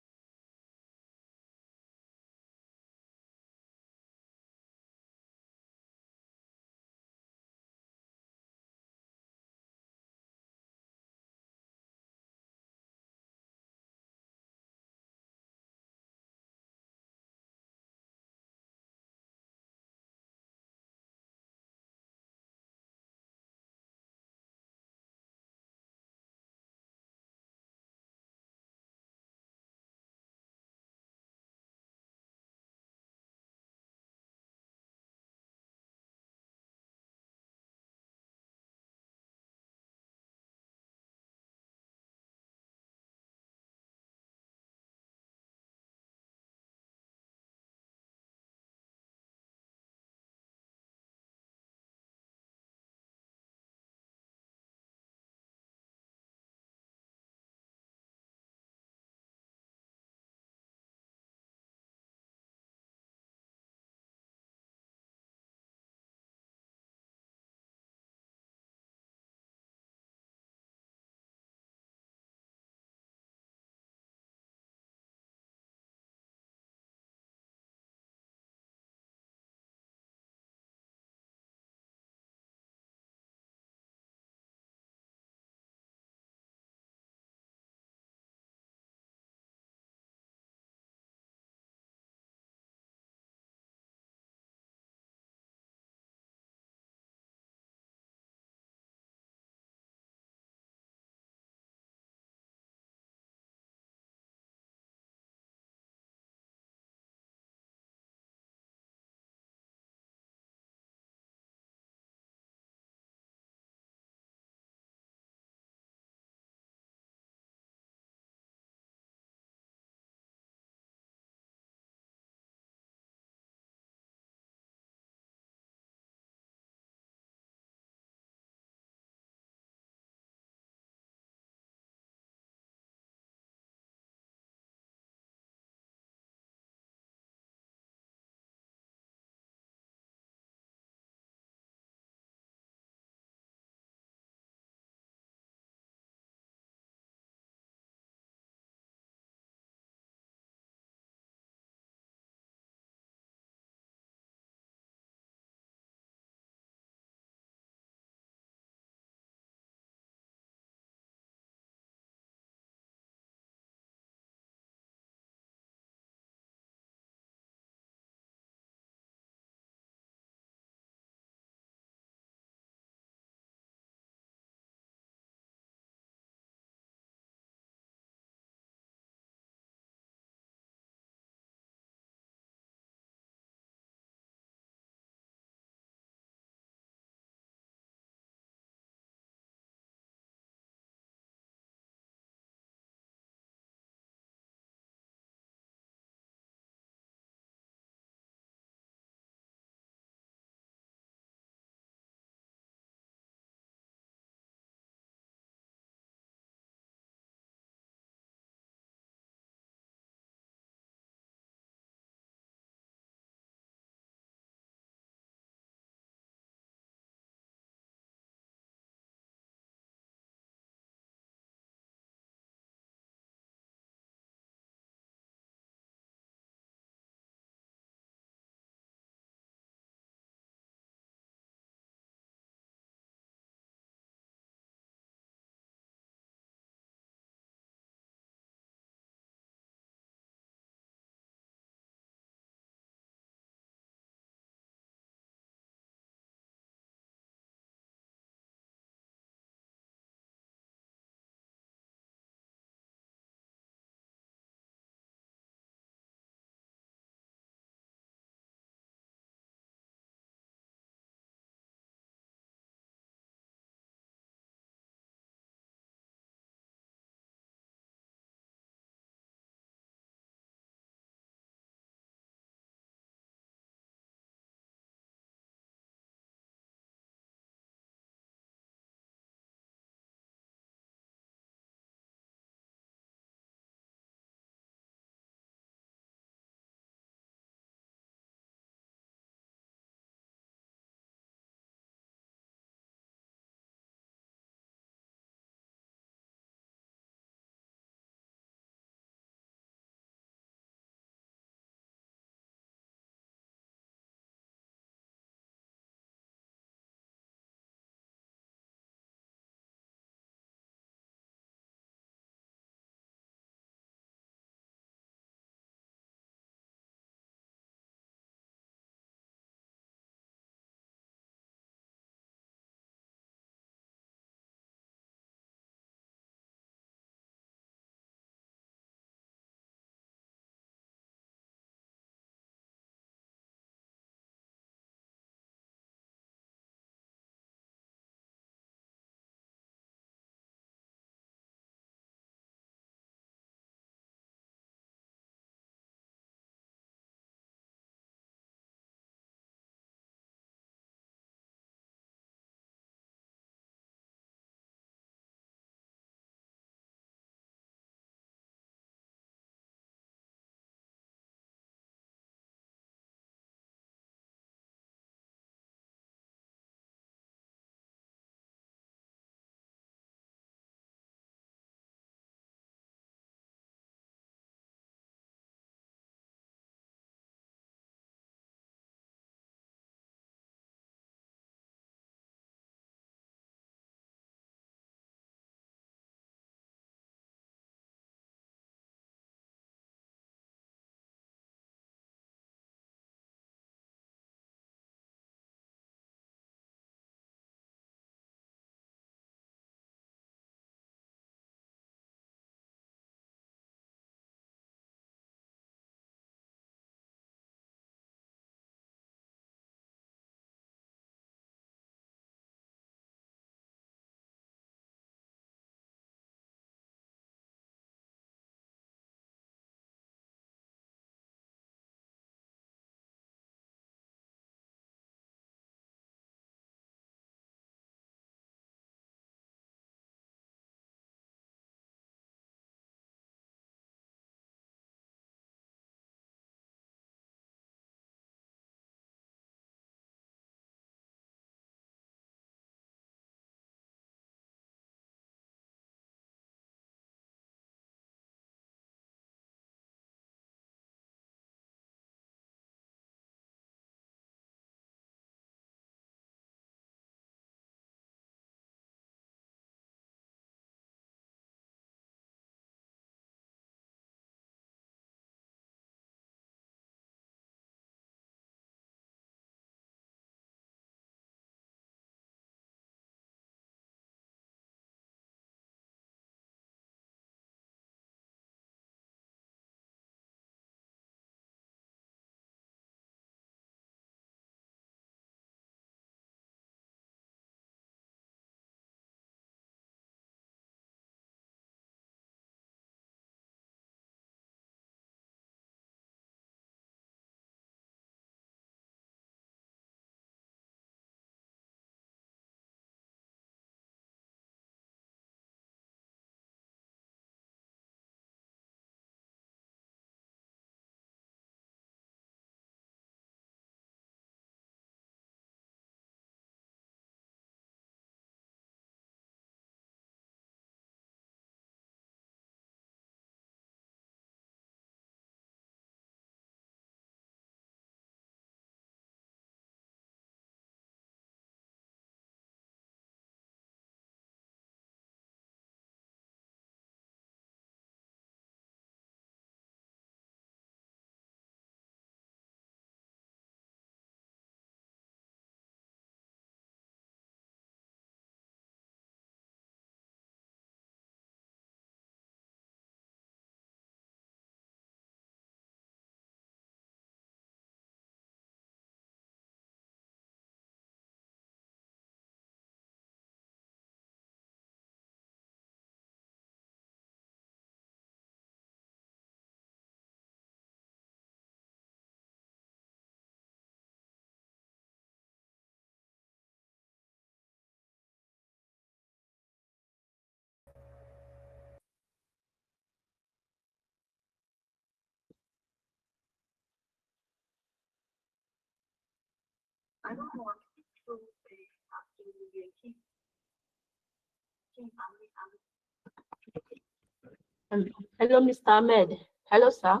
Hello, Mr. Ahmed. Hello, sir.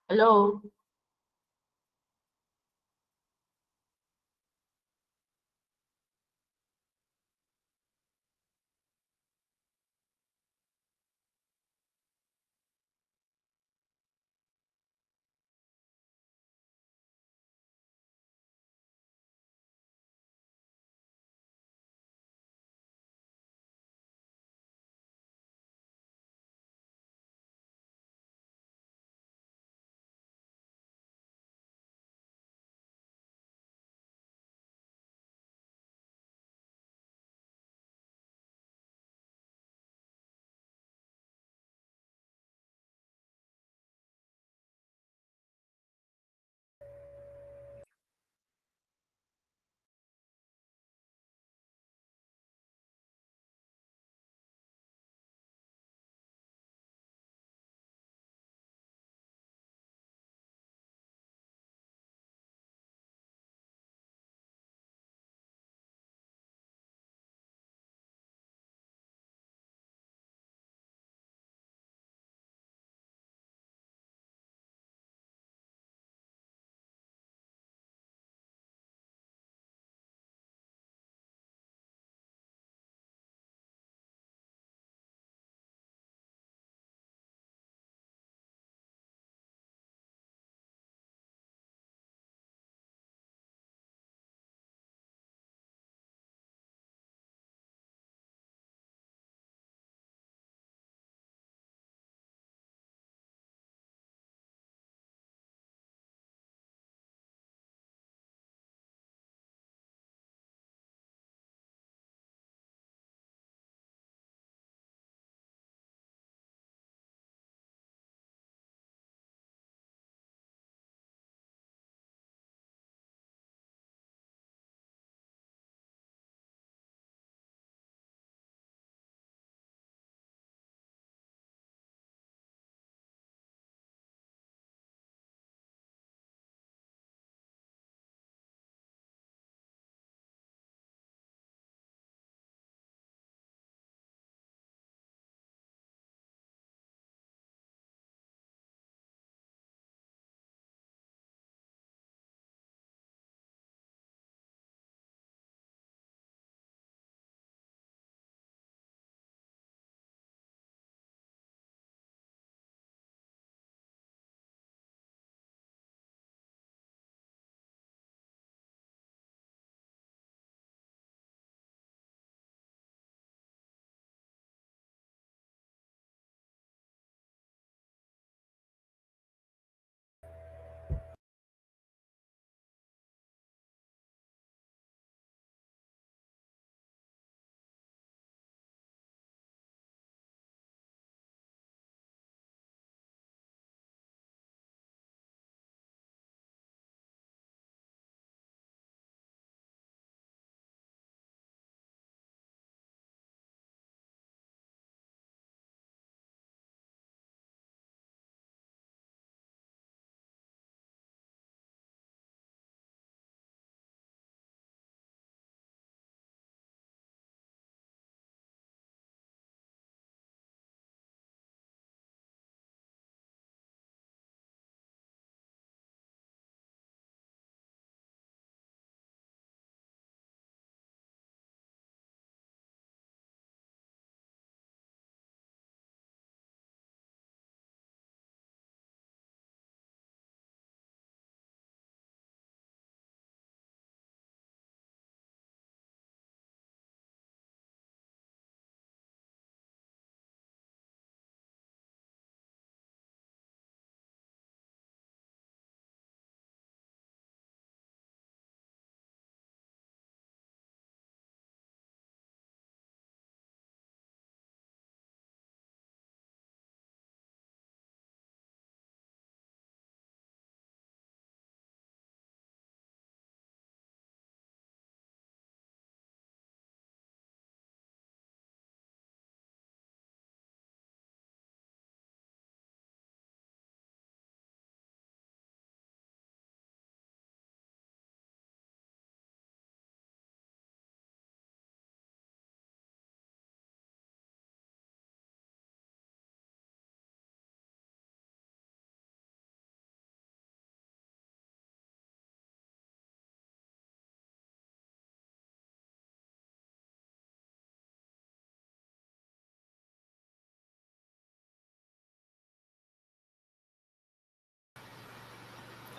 Hello.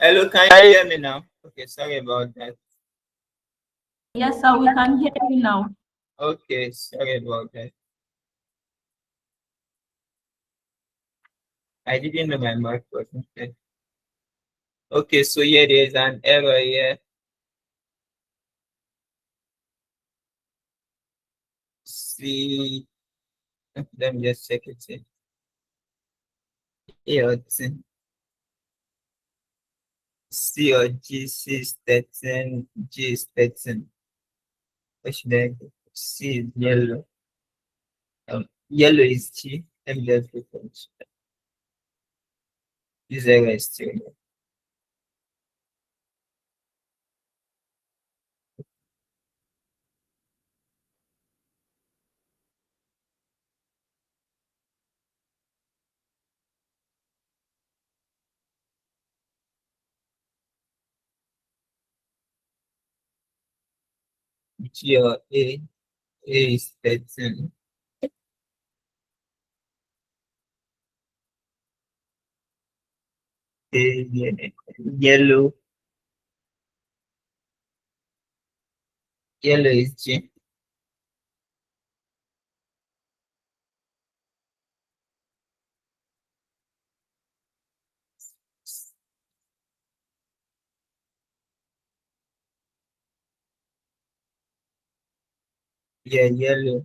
Hello, can you hear me now? Okay, sorry about that. Yes, sir, we can hear you now. Okay, sorry about that. I didn't know my mic was muted. Okay, so here there is an error here. See, let me just check it in. Here, C or G, C is 13, G is 13. What should I do? C is yellow. Yellow is G. Let me just look at it. This error is still here. G or A is 13. Yellow. Yellow is G. Yeah, yellow.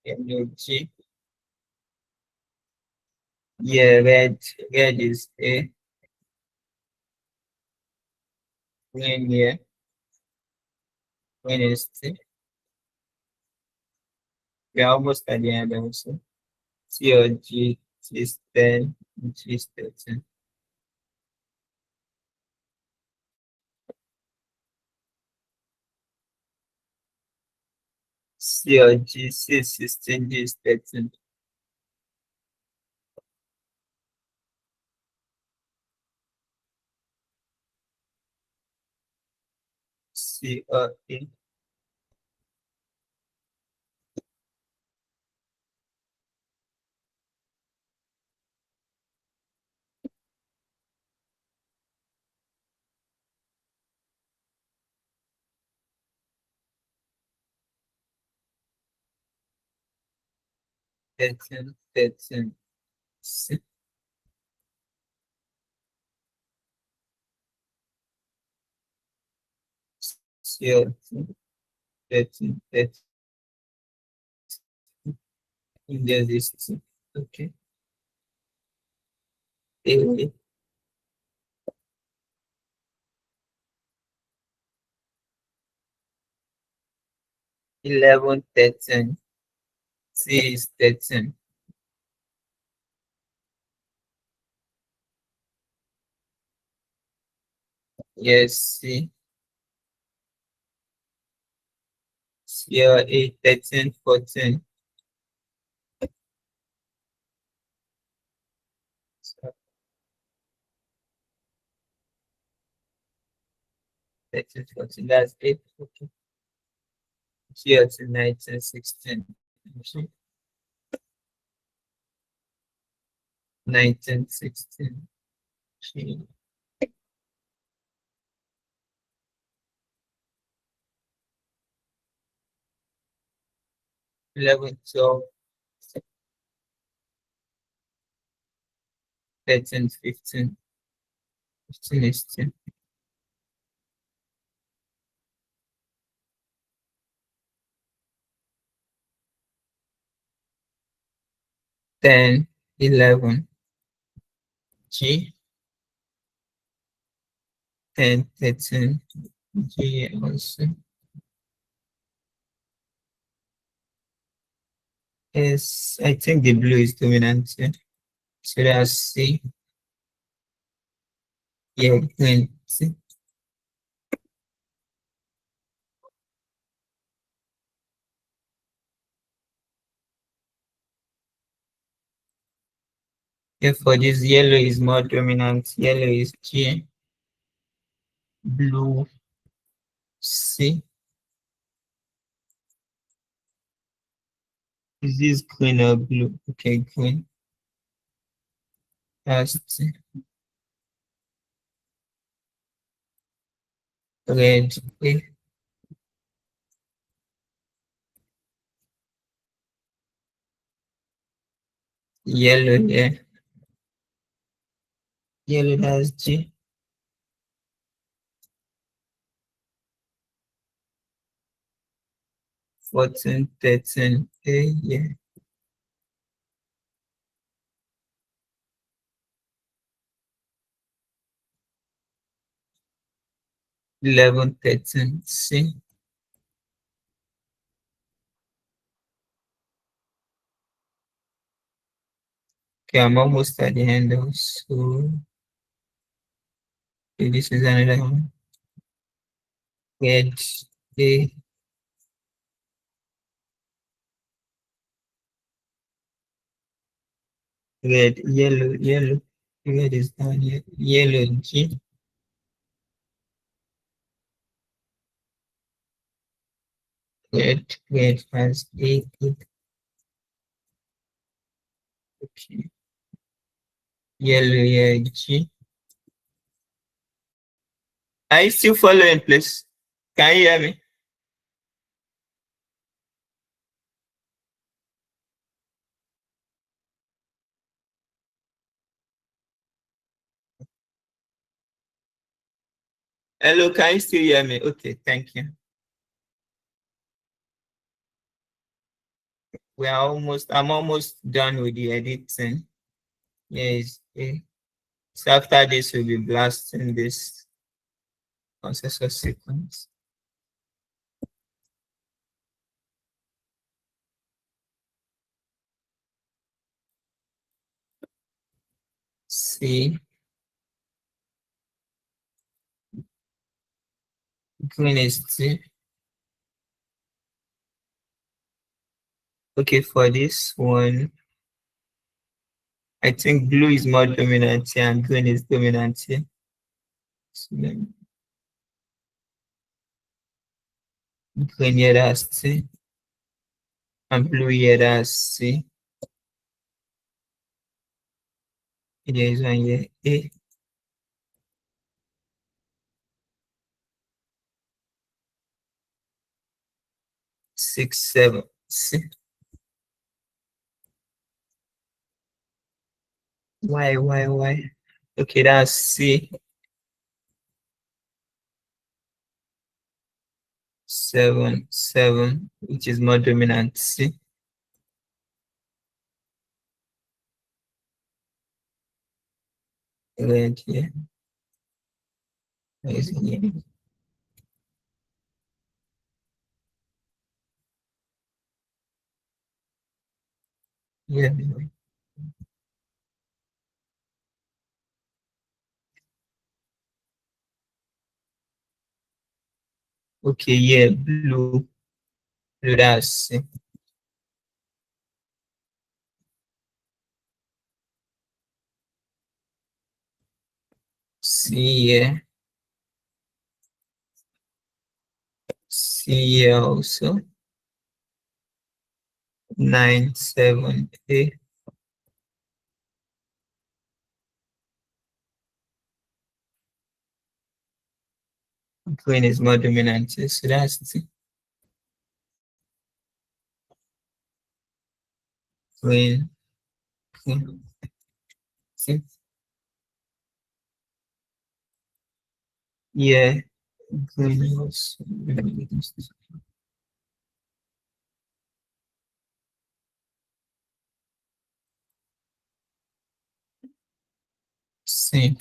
Yellow G. Yeah, red. Red is A. Green here. Green is T. We are almost at the end also. C or G is 10. G is 13. C or G, C is 16, G is 13. C or E. Thirteen, 13. C. C or T. 13, 13. There's this T. Okay. A. 11, 13. C is 13. Yes, C. C or A, 13, 14. 13, 14. That's 8. Okay. G or T, 19, 16. 19, 16. G. 11, 12. 13, 15. 15 is 10. 10, 11. G. 10, 13. G also. Yes, I think the blue is dominant here. So that's C. Yeah, green. C. Yeah, for this yellow is more dominant. Yellow is G. Blue C. Is this green or blue? Okay, green. That's C. red, A. Yellow here. Yellow has G. Fourteen, 13, A, yeah. Eleven, 13, C. Okay, I'm almost at the end of so okay, this is another one. Red, A. Red, yellow, yellow. Red is down here. Yellow, G. Red has A. Okay. Yellow, yeah, G. Are you still following, please? Can you hear me? Hello, can you still hear me? Okay, thank you. I'm almost done with the editing. Yes. Okay. So after this, we'll be blasting this processor sequence. C. Green is T. Okay, for this one, I think blue is more dominant here and green is dominant here. So green here has T and blue here has C. There is one here, A. Six, 7, C. Why? Okay, that's C. 7, 7, which is more dominant C. Red here. Is here. Yeah. Okay, yeah, blue. Blue, that's C. C here. C here also. 9, 7, A. Green is more dominant, so that's C. Green. C. Yeah, green also. C.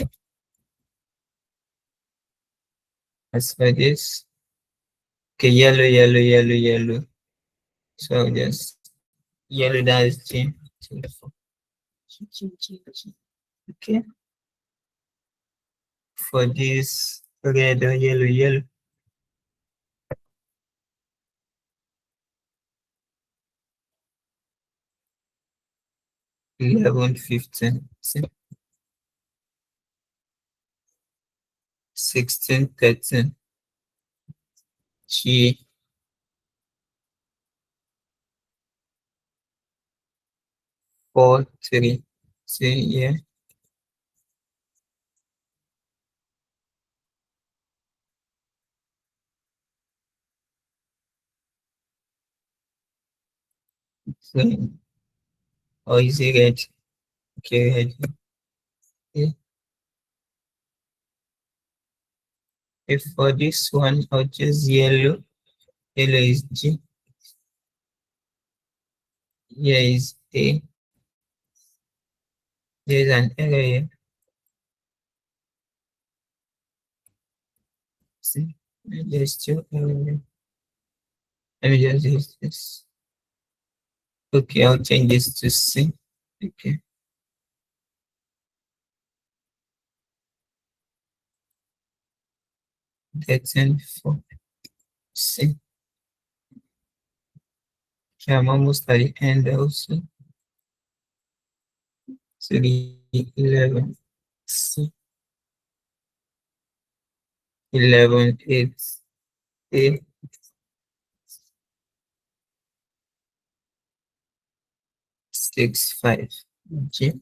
As for this, okay, yellow. So just yellow, that's G. Okay. For this, red or yellow. 11, 15, 16, 13. G. 4, 3. See, yeah. green. Or is it red? Okay, red. Okay. If for this one, I'll choose yellow. Yellow is G. Here is A. There's an error here. See, there's still error. Let me just use this. Okay, I'll change this to C. Okay. That's in for C. Okay, I'm almost at the end also. So the 11 C. 11 it's A. 6 5 G.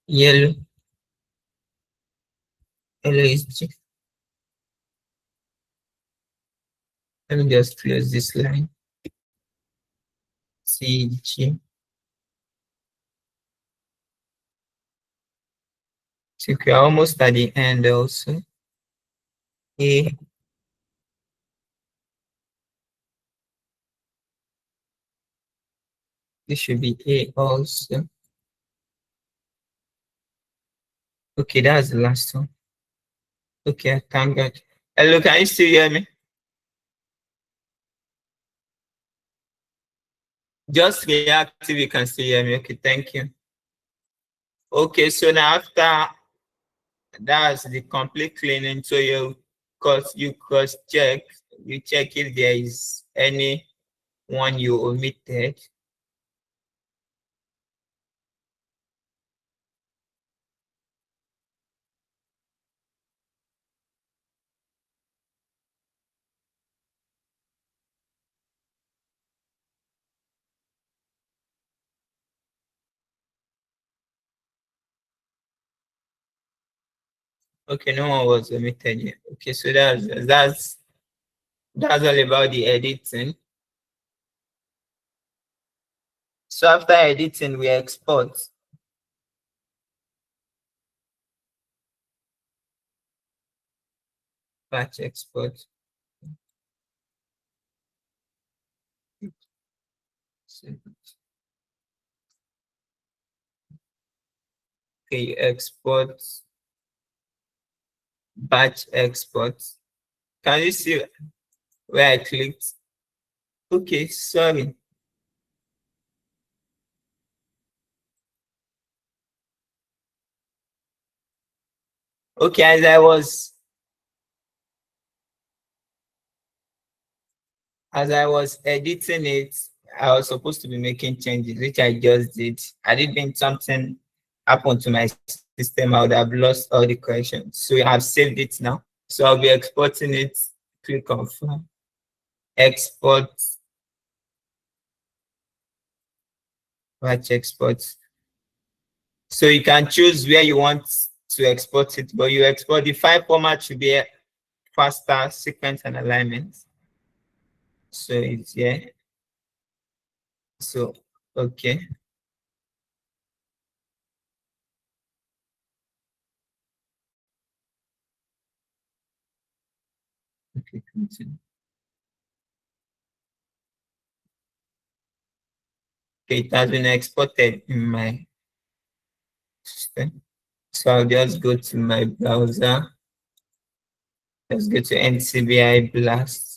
Yellow. Yellow is G. Let me just close this line. C G. So we're almost at the end also. A. This should be A also. Okay, that's the last one. Okay, thank God. Hello, can you still hear me? Just react if you can still hear me. Okay, thank you. Okay, so now after that's the complete cleaning, so you cross check, you check if there is any one you omitted. Okay, no one was omitted yet. Okay, so that's all about the editing. So after editing, we export. Batch export. Okay, export. Batch export. Can you see where I clicked? Okay, sorry. Okay, as I was editing it, I was supposed to be making changes, which I just did. Had it been something happened to my system, I would have lost all the corrections. So I have saved it now. So I'll be exporting it. Click on File, Export, Batch Export. So you can choose where you want to export it, but you export the file format should be faster, sequence and alignment. So it's here. So okay. Okay, continue. Okay, it has been exported in my system. So I'll just go to my browser. Let's go to NCBI Blast.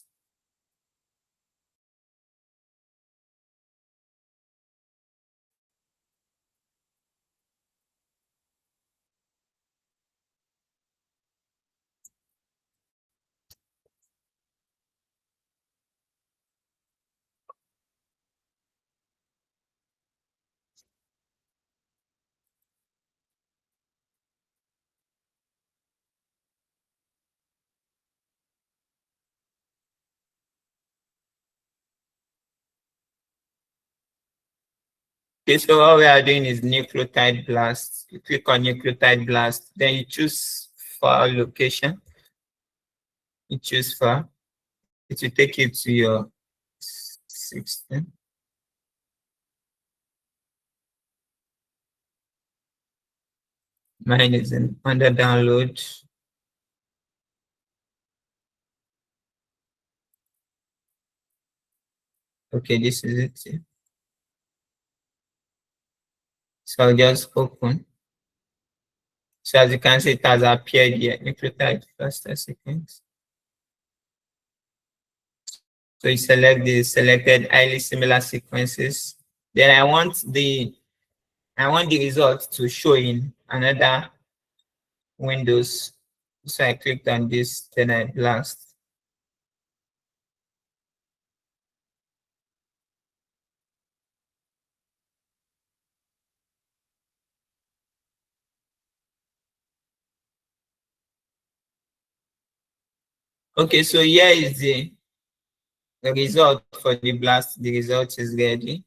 Okay, so what we are doing is nucleotide blast. You click on nucleotide blast, then you choose file location. You choose file. It will take you to your 16. Mine is under download. Okay, this is it. So I'll just open. So as you can see, it has appeared here. Nucleotide cluster sequence. So you select the selected highly similar sequences. Then I want the result to show in another windows. So I clicked on this, then I blast. Okay, so here is the result for the blast. The result is ready.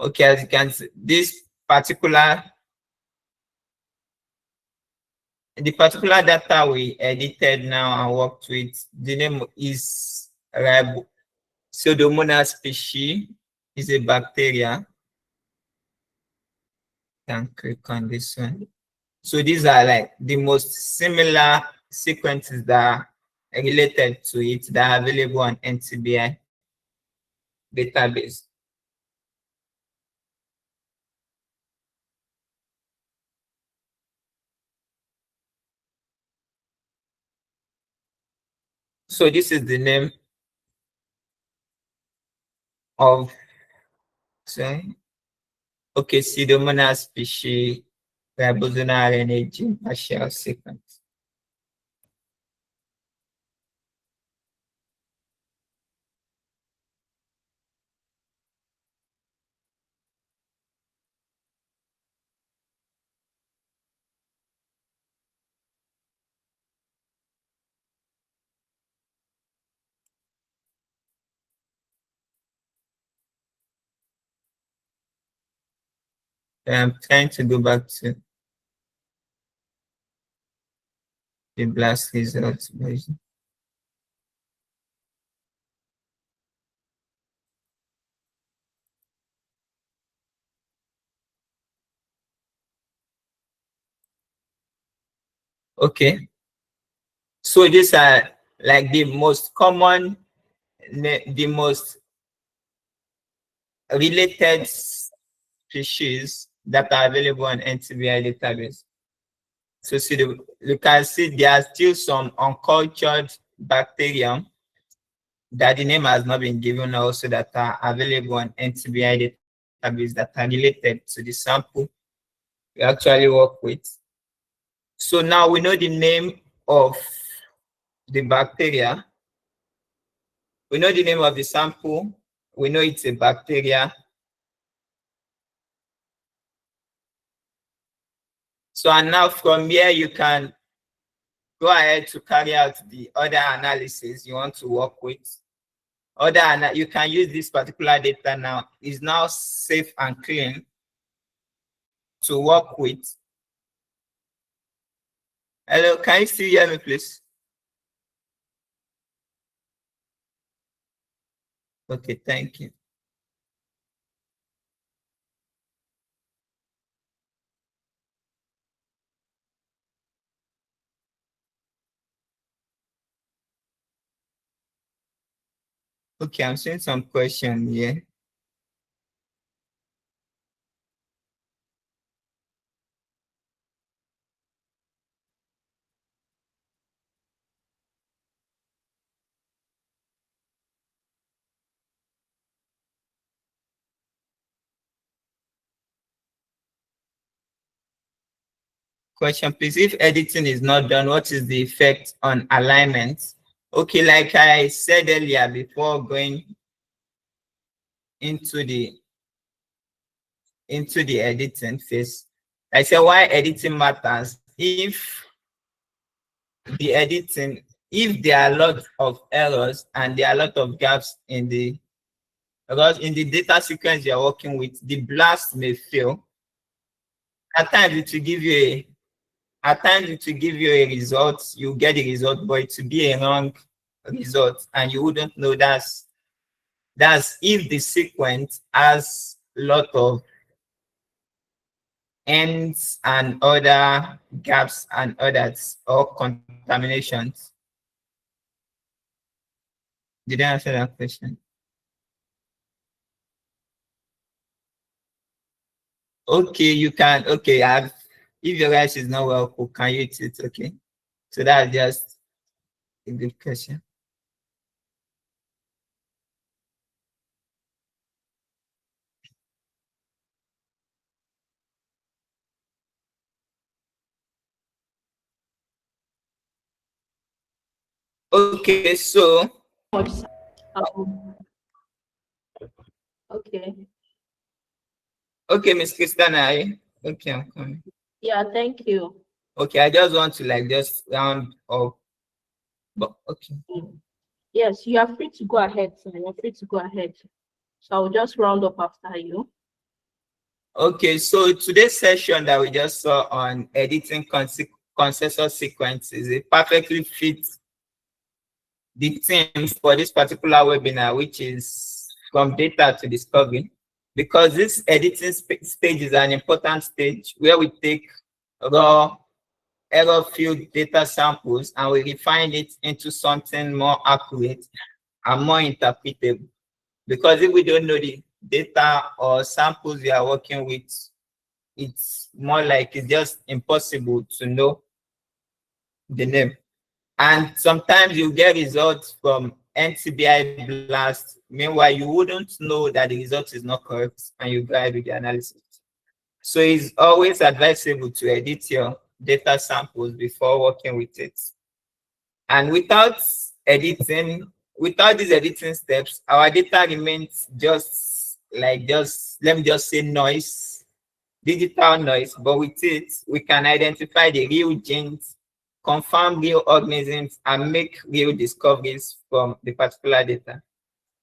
Okay, as you can see, this particular data we edited now and worked with, the name is Pseudomonas species, is a bacteria. Can click on this one. So these are like the most similar sequences that are related to it that are available on NCBI database. So this is the name of, sorry, okay, Pseudomonas species ribosomal RNA gene partial sequence. I'm trying to go back to the blast results version. Okay, so these are like the most common, the most related species that are available on NCBI database. So see, you can see there are still some uncultured bacterium that the name has not been given, also that are available on NCBI database that are related to the sample we actually work with. So now we know the name of the bacteria. We know the name of the sample. We know it's a bacteria. So and now from here, you can go ahead to carry out the other analysis you want to work with. You can use this particular data now. It's now safe and clean to work with. Hello, can you still hear me, please? Okay, thank you. Okay, I'm seeing some question here. Question, please. If editing is not done, what is the effect on alignment? Okay, like I said earlier before going into the editing phase, I said why editing matters. If there are a lot of errors and there are a lot of gaps in the data sequence you're working with, the blast may fail. At times it will give you at times it will give you a result, you get the result, but it will be a wrong result, and you wouldn't know that's if the sequence has a lot of ends and other gaps and others or contaminations. Did I answer that question? Okay, you can. Okay, if your rice is not well cooked, can you eat it? Okay, so that's just a good question. Okay, so Okay. Okay, Miss Christiana, okay, I'm coming. Yeah, thank you. Okay, I just want to like just round up. But okay. Yes, you are free to go ahead, sir. You're free to go ahead. So I'll just round up after you. Okay, so today's session that we just saw on editing consensus sequences, it perfectly fits the theme for this particular webinar, which is from data to discovery, because this editing stage is an important stage where we take raw error-filled data samples and we refine it into something more accurate and more interpretable. Because if we don't know the data or samples we are working with, it's more like it's just impossible to know the name. And sometimes you get results from NCBI BLAST. Meanwhile, you wouldn't know that the result is not correct and you go ahead with the analysis. So it's always advisable to edit your data samples before working with it. And without these editing steps, our data remains just let me just say noise, digital noise, but with it, we can identify the real genes, confirm real organisms, and make real discoveries from the particular data.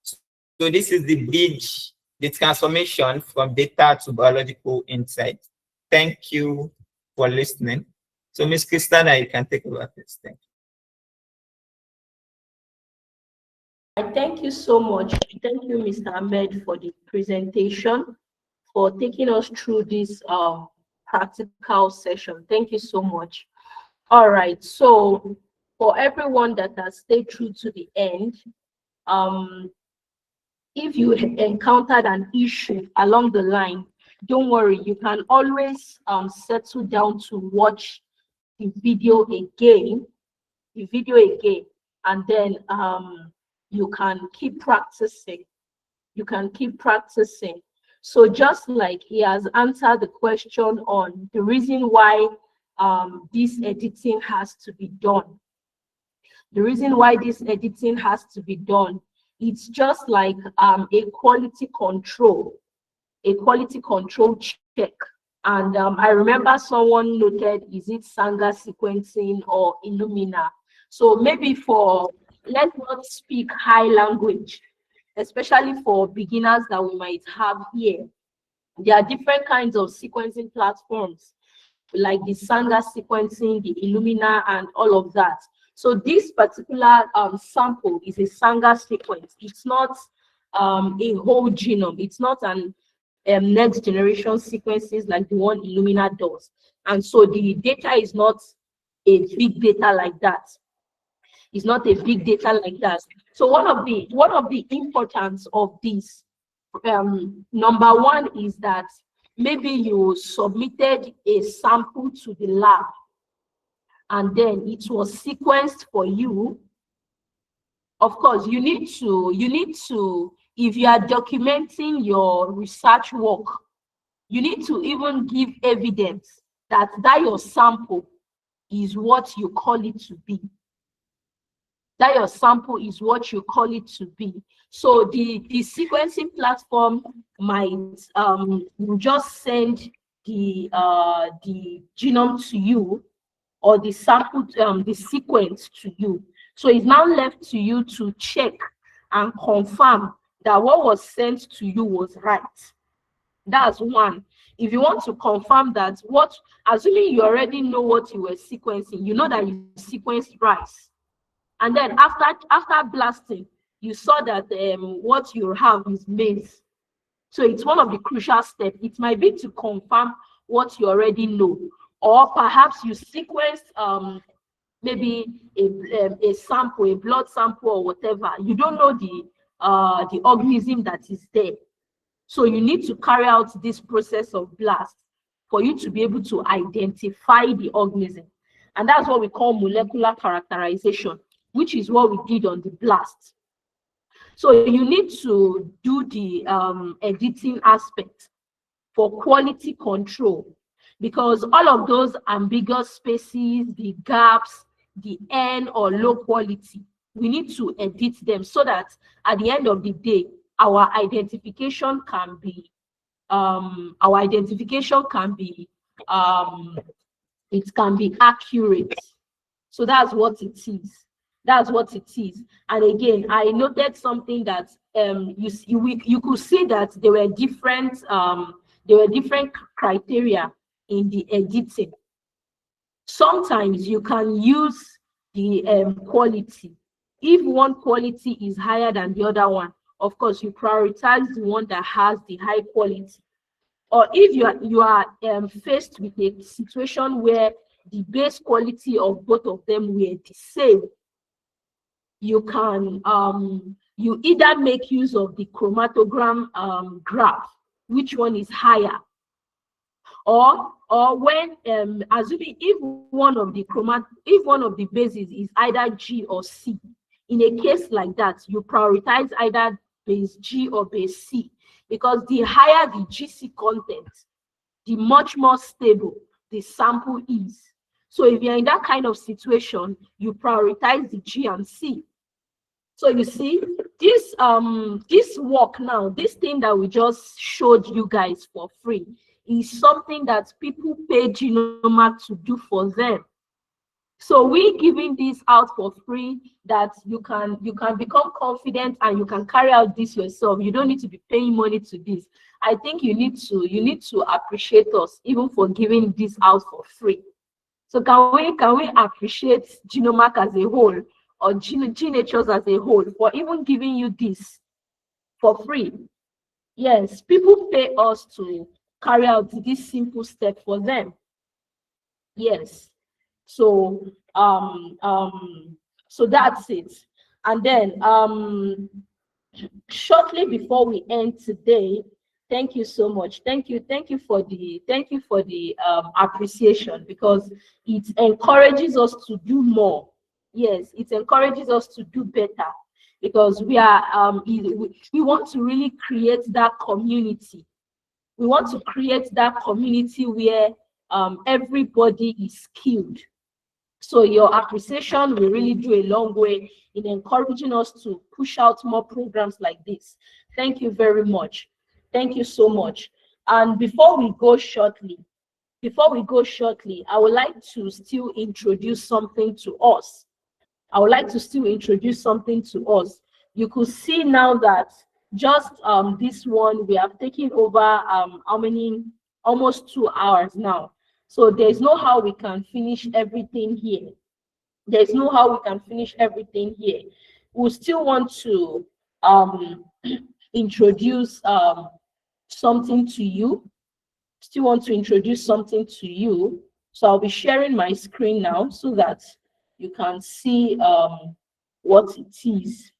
So this is the bridge, the transformation from data to biological insight. Thank you for listening. So Ms. Christiana, you can take over this. Thank you. Thank you so much. Thank you, Mr. Ahmed, for the presentation, for taking us through this practical session. Thank you so much. All right, so for everyone that has stayed through to the end, if you encountered an issue along the line, don't worry, you can always settle down to watch the video again, and then you can keep practicing. So just like he has answered the question on the reason why this editing has to be done. The reason why this editing has to be done, it's just like a quality control check. And I remember someone noted, is it Sanger sequencing or Illumina? So maybe let's not speak high language, especially for beginners that we might have here. There are different kinds of sequencing platforms, like the Sanger sequencing, the Illumina, and all of that. So this particular sample is a Sanger sequence. It's not a whole genome. It's not an next generation sequences like the one Illumina does. And so the data is not a big data like that. It's not a big data like that. So one of the importance of this, number one is that maybe you submitted a sample to the lab and then it was sequenced for you. Of course, you need to, if you are documenting your research work, you need to even give evidence that your sample is what you call it to be. That your sample is what you call it to be. So the sequencing platform might just send the genome to you, or the sample, the sequence to you. So it's now left to you to check and confirm that what was sent to you was right. That's one. if you want to confirm that assuming you already know what you were sequencing, you know that you sequenced rice, and then after blasting, you saw that what you have is maize. So it's one of the crucial steps. It might be to confirm what you already know, or perhaps you sequenced maybe a sample, a blood sample or whatever. You don't know the organism that is there. So you need to carry out this process of blast for you to be able to identify the organism. And that's what we call molecular characterization, which is what we did on the blast. So you need to do the editing aspect for quality control, because all of those ambiguous spaces, the gaps, the N or low quality, we need to edit them so that at the end of the day, our identification can be it can be accurate. So that's what it is. That's what it is. And again, I noted something that you could see that there were different criteria in the editing. Sometimes you can use the quality. If one quality is higher than the other one, of course, you prioritize the one that has the high quality. Or if you are faced with a situation where the base quality of both of them were the same, you can you either make use of the chromatogram graph, which one is higher, or when assuming if one of the bases is either G or C. In a case like that, you prioritize either base G or base C, because the higher the GC content, the much more stable the sample is. So if you're in that kind of situation, you prioritize the G and C. So you see, this work now, this thing that we just showed you guys for free, is something that people pay Genomag to do for them. So we're giving this out for free, that you can become confident and you can carry out this yourself. You don't need to be paying money to this. I think you need to appreciate us even for giving this out for free. So can we appreciate Genomag as a whole, or GNatures as a whole, for even giving you this for free? Yes, people pay us to carry out this simple step for them. Yes. So so that's it. And then shortly before we end today, thank you so much. Thank you for the appreciation, because it encourages us to do more. Yes, it encourages us to do better, because we want to really create that community. We want to create that community where everybody is skilled. So your appreciation will really do a long way in encouraging us to push out more programs like this. Thank you very much. Thank you so much. And before we go shortly, I would like to still introduce something to us. You could see now that just this one, we have taken over how many? Almost 2 hours now. So there's no how we can finish everything here. We still want to introduce something to you. So I'll be sharing my screen now so that you can see what it is.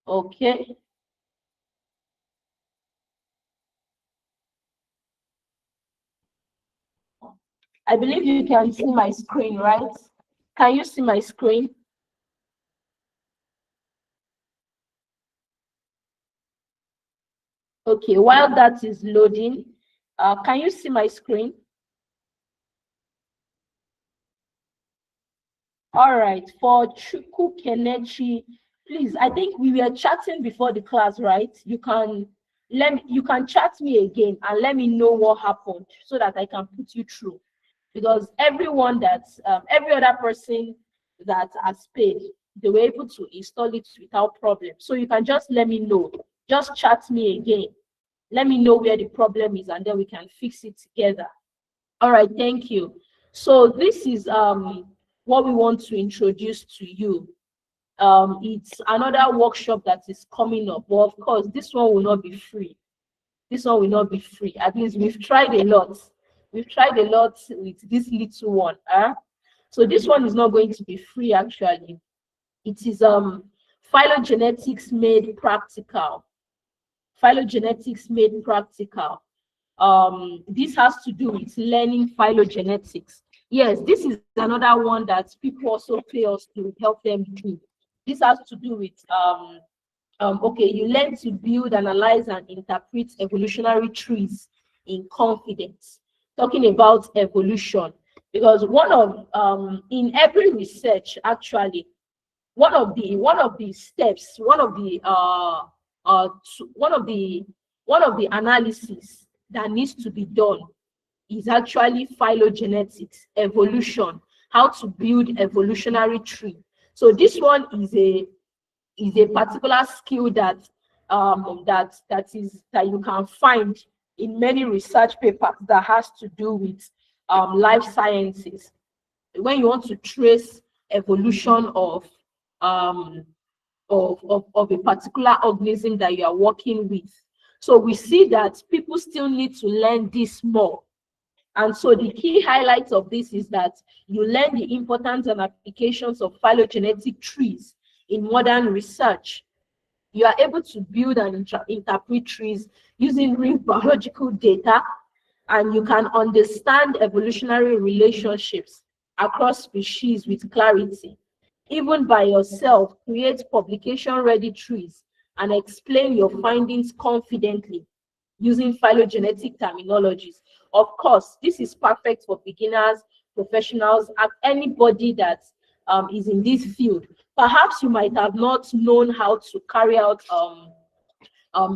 Okay. I believe you can see my screen, right? Can you see my screen? Okay, while that is loading, can you see my screen? All right, for Chuku Kenechi, please, I think we were chatting before the class, right? You can chat me again and let me know what happened so that I can put you through. Because every other person that has paid, they were able to install it without problem. So you can just let me know. Just chat me again. Let me know where the problem is, and then we can fix it together. All right, thank you. So this is what we want to introduce to you. It's another workshop that is coming up, but of course, this one will not be free. This one will not be free. At least we've tried a lot. We've tried a lot with this little one. So this one is not going to be free, actually. It is phylogenetics made practical. Phylogenetics made practical. This has to do with learning phylogenetics. Yes, this is another one that people also pay us to help them do. This has to do with okay, you learn to build, analyze, and interpret evolutionary trees in confidence. Talking about evolution, because one of in every research, actually, one of the steps, one of the analysis that needs to be done is actually phylogenetics, evolution, how to build evolutionary tree. So this one is a particular skill that that you can find in many research papers that has to do with life sciences. When you want to trace evolution of a particular organism that you are working with. So we see that people still need to learn this more. And so the key highlights of this is that you learn the importance and applications of phylogenetic trees in modern research. You are able to build and interpret trees using real biological data, and you can understand evolutionary relationships across species with clarity. Even by yourself, create publication-ready trees and explain your findings confidently using phylogenetic terminologies. Of course, this is perfect for beginners, professionals, and anybody that is in this field. Perhaps you might have not known how to carry out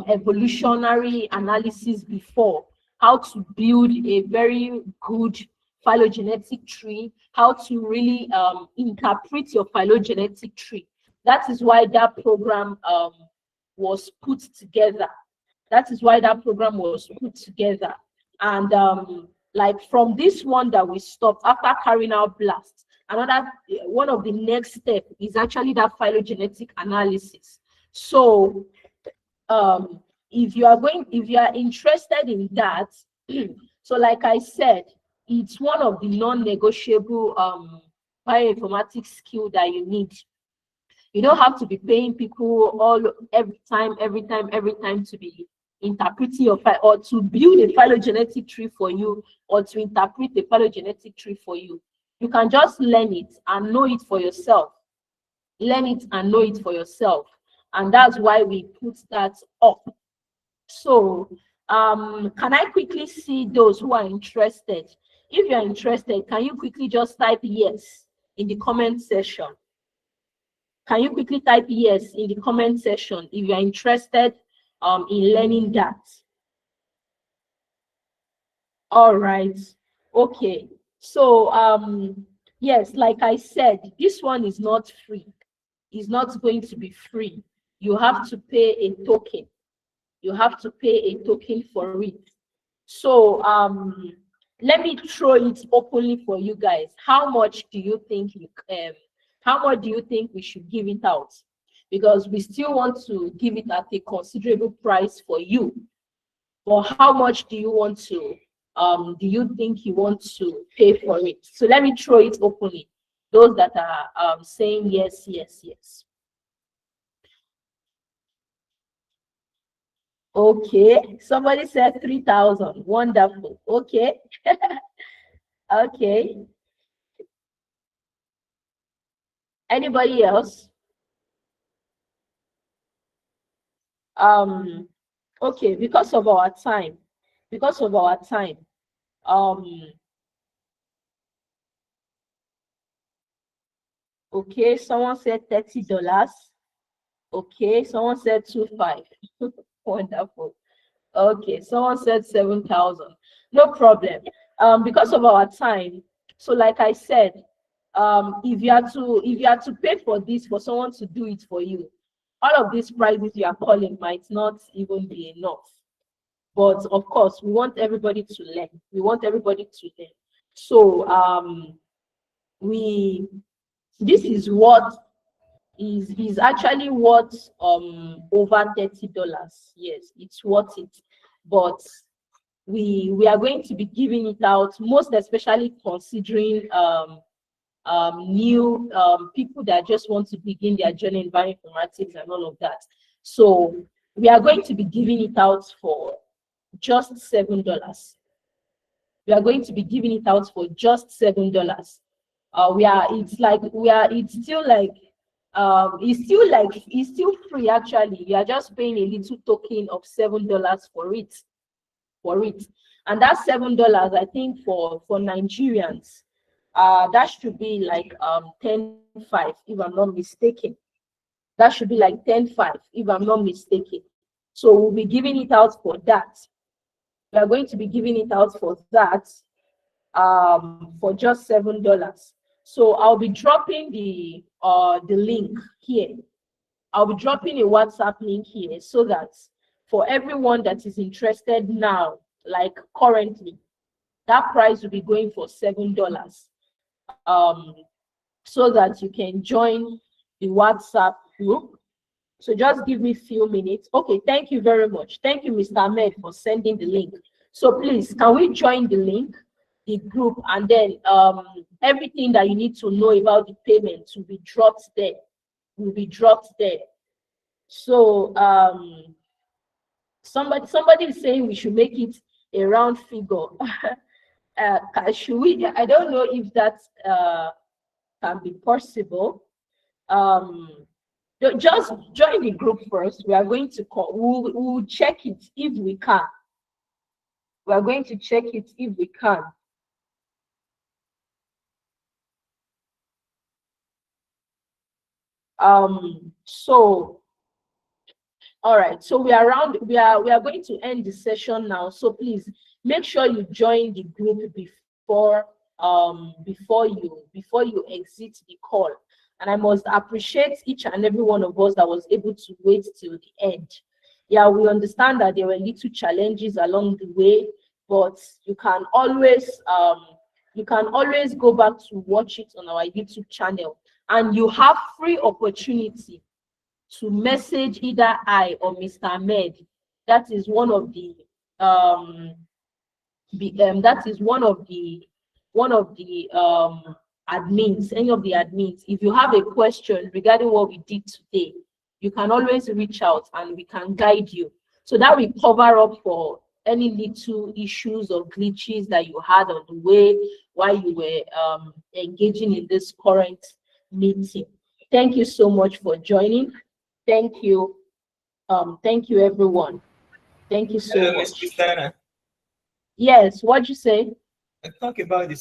evolutionary analysis before, how to build a very good phylogenetic tree, how to really interpret your phylogenetic tree. That is why that program was put together. That is why that program was put together. And like from this one that we stopped after carrying out BLAST, another one of the next step is actually that phylogenetic analysis. So if you are interested in that, so like I said, it's one of the non-negotiable bioinformatics skill that you need. You don't have to be paying people every time to be interpreting your file or to build a phylogenetic tree for you or to interpret the phylogenetic tree for you. You can just learn it and know it for yourself. Learn it and know it for yourself. And that's why we put that up. So can I quickly see those who are interested? If you're interested, can you quickly just type yes in the comment section? Can you quickly type yes in the comment section if you're interested in learning that? All right. Okay. So yes, like I said, this one is not free. It's not going to be free. You have to pay a token. You have to pay a token for it. So let me throw it openly for you guys. How much do you think we should give it out? Because we still want to give it at a considerable price for you. But how much do you want to do you think you want to pay for it? So let me throw it openly. Those that are saying yes, yes, yes. Okay, somebody said 3,000. Wonderful. Okay. Okay. Anybody else? Okay, because of our time. Okay, someone said $30. Okay, someone said 2,500. Wonderful. Okay, someone said 7,000. No problem. Because of our time. So like I said, if you are to pay for this, for someone to do it for you, all of these prices you are calling might not even be enough. But of course, we want everybody to learn. We want everybody to learn. So this is what is actually worth over $30. Yes, it's worth it. But we are going to be giving it out, most especially considering new people that just want to begin their journey in bioinformatics and all of that. So we are going to be giving it out for just $7. We are going to be giving it out for just $7. It's still free actually. You are just paying a little token of $7 for it. And that's $7, I think, for Nigerians. That should be like 10.5 if I'm not mistaken. That should be like 10.5 if I'm not mistaken. So we'll be giving it out for that. We are going to be giving it out for that for just $7. So I'll be dropping the link here. I'll be dropping a WhatsApp link here so that for everyone that is interested now, like currently, that price will be going for $7. So that you can join the WhatsApp group. So just give me a few minutes. Okay, thank you very much. Thank you, Mr. Ahmed, for sending the link. So please, can we join the link, the group, and then everything that you need to know about the payment will be dropped there. So somebody is saying we should make it a round figure. Should we? I don't know if that can be possible. Just join the group first. We are going to call. We'll check it if we can. We are going to check it if we can. So all right, so we are going to end the session now. So please make sure you join the group before you exit the call. And I must appreciate each and every one of us that was able to wait till the end. Yeah, we understand that there were little challenges along the way, but you can always go back to watch it on our YouTube channel, and you have free opportunity to message either I or Mr. Ahmed. That is one of the admins, any of the admins. If you have a question regarding what we did today, you can always reach out and we can guide you. So that will cover up for any little issues or glitches that you had on the way while you were engaging in this current meeting. Thank you so much for joining. Thank you everyone. Thank you so much. Ms. Christiana. Yes, what'd you say? Talk about this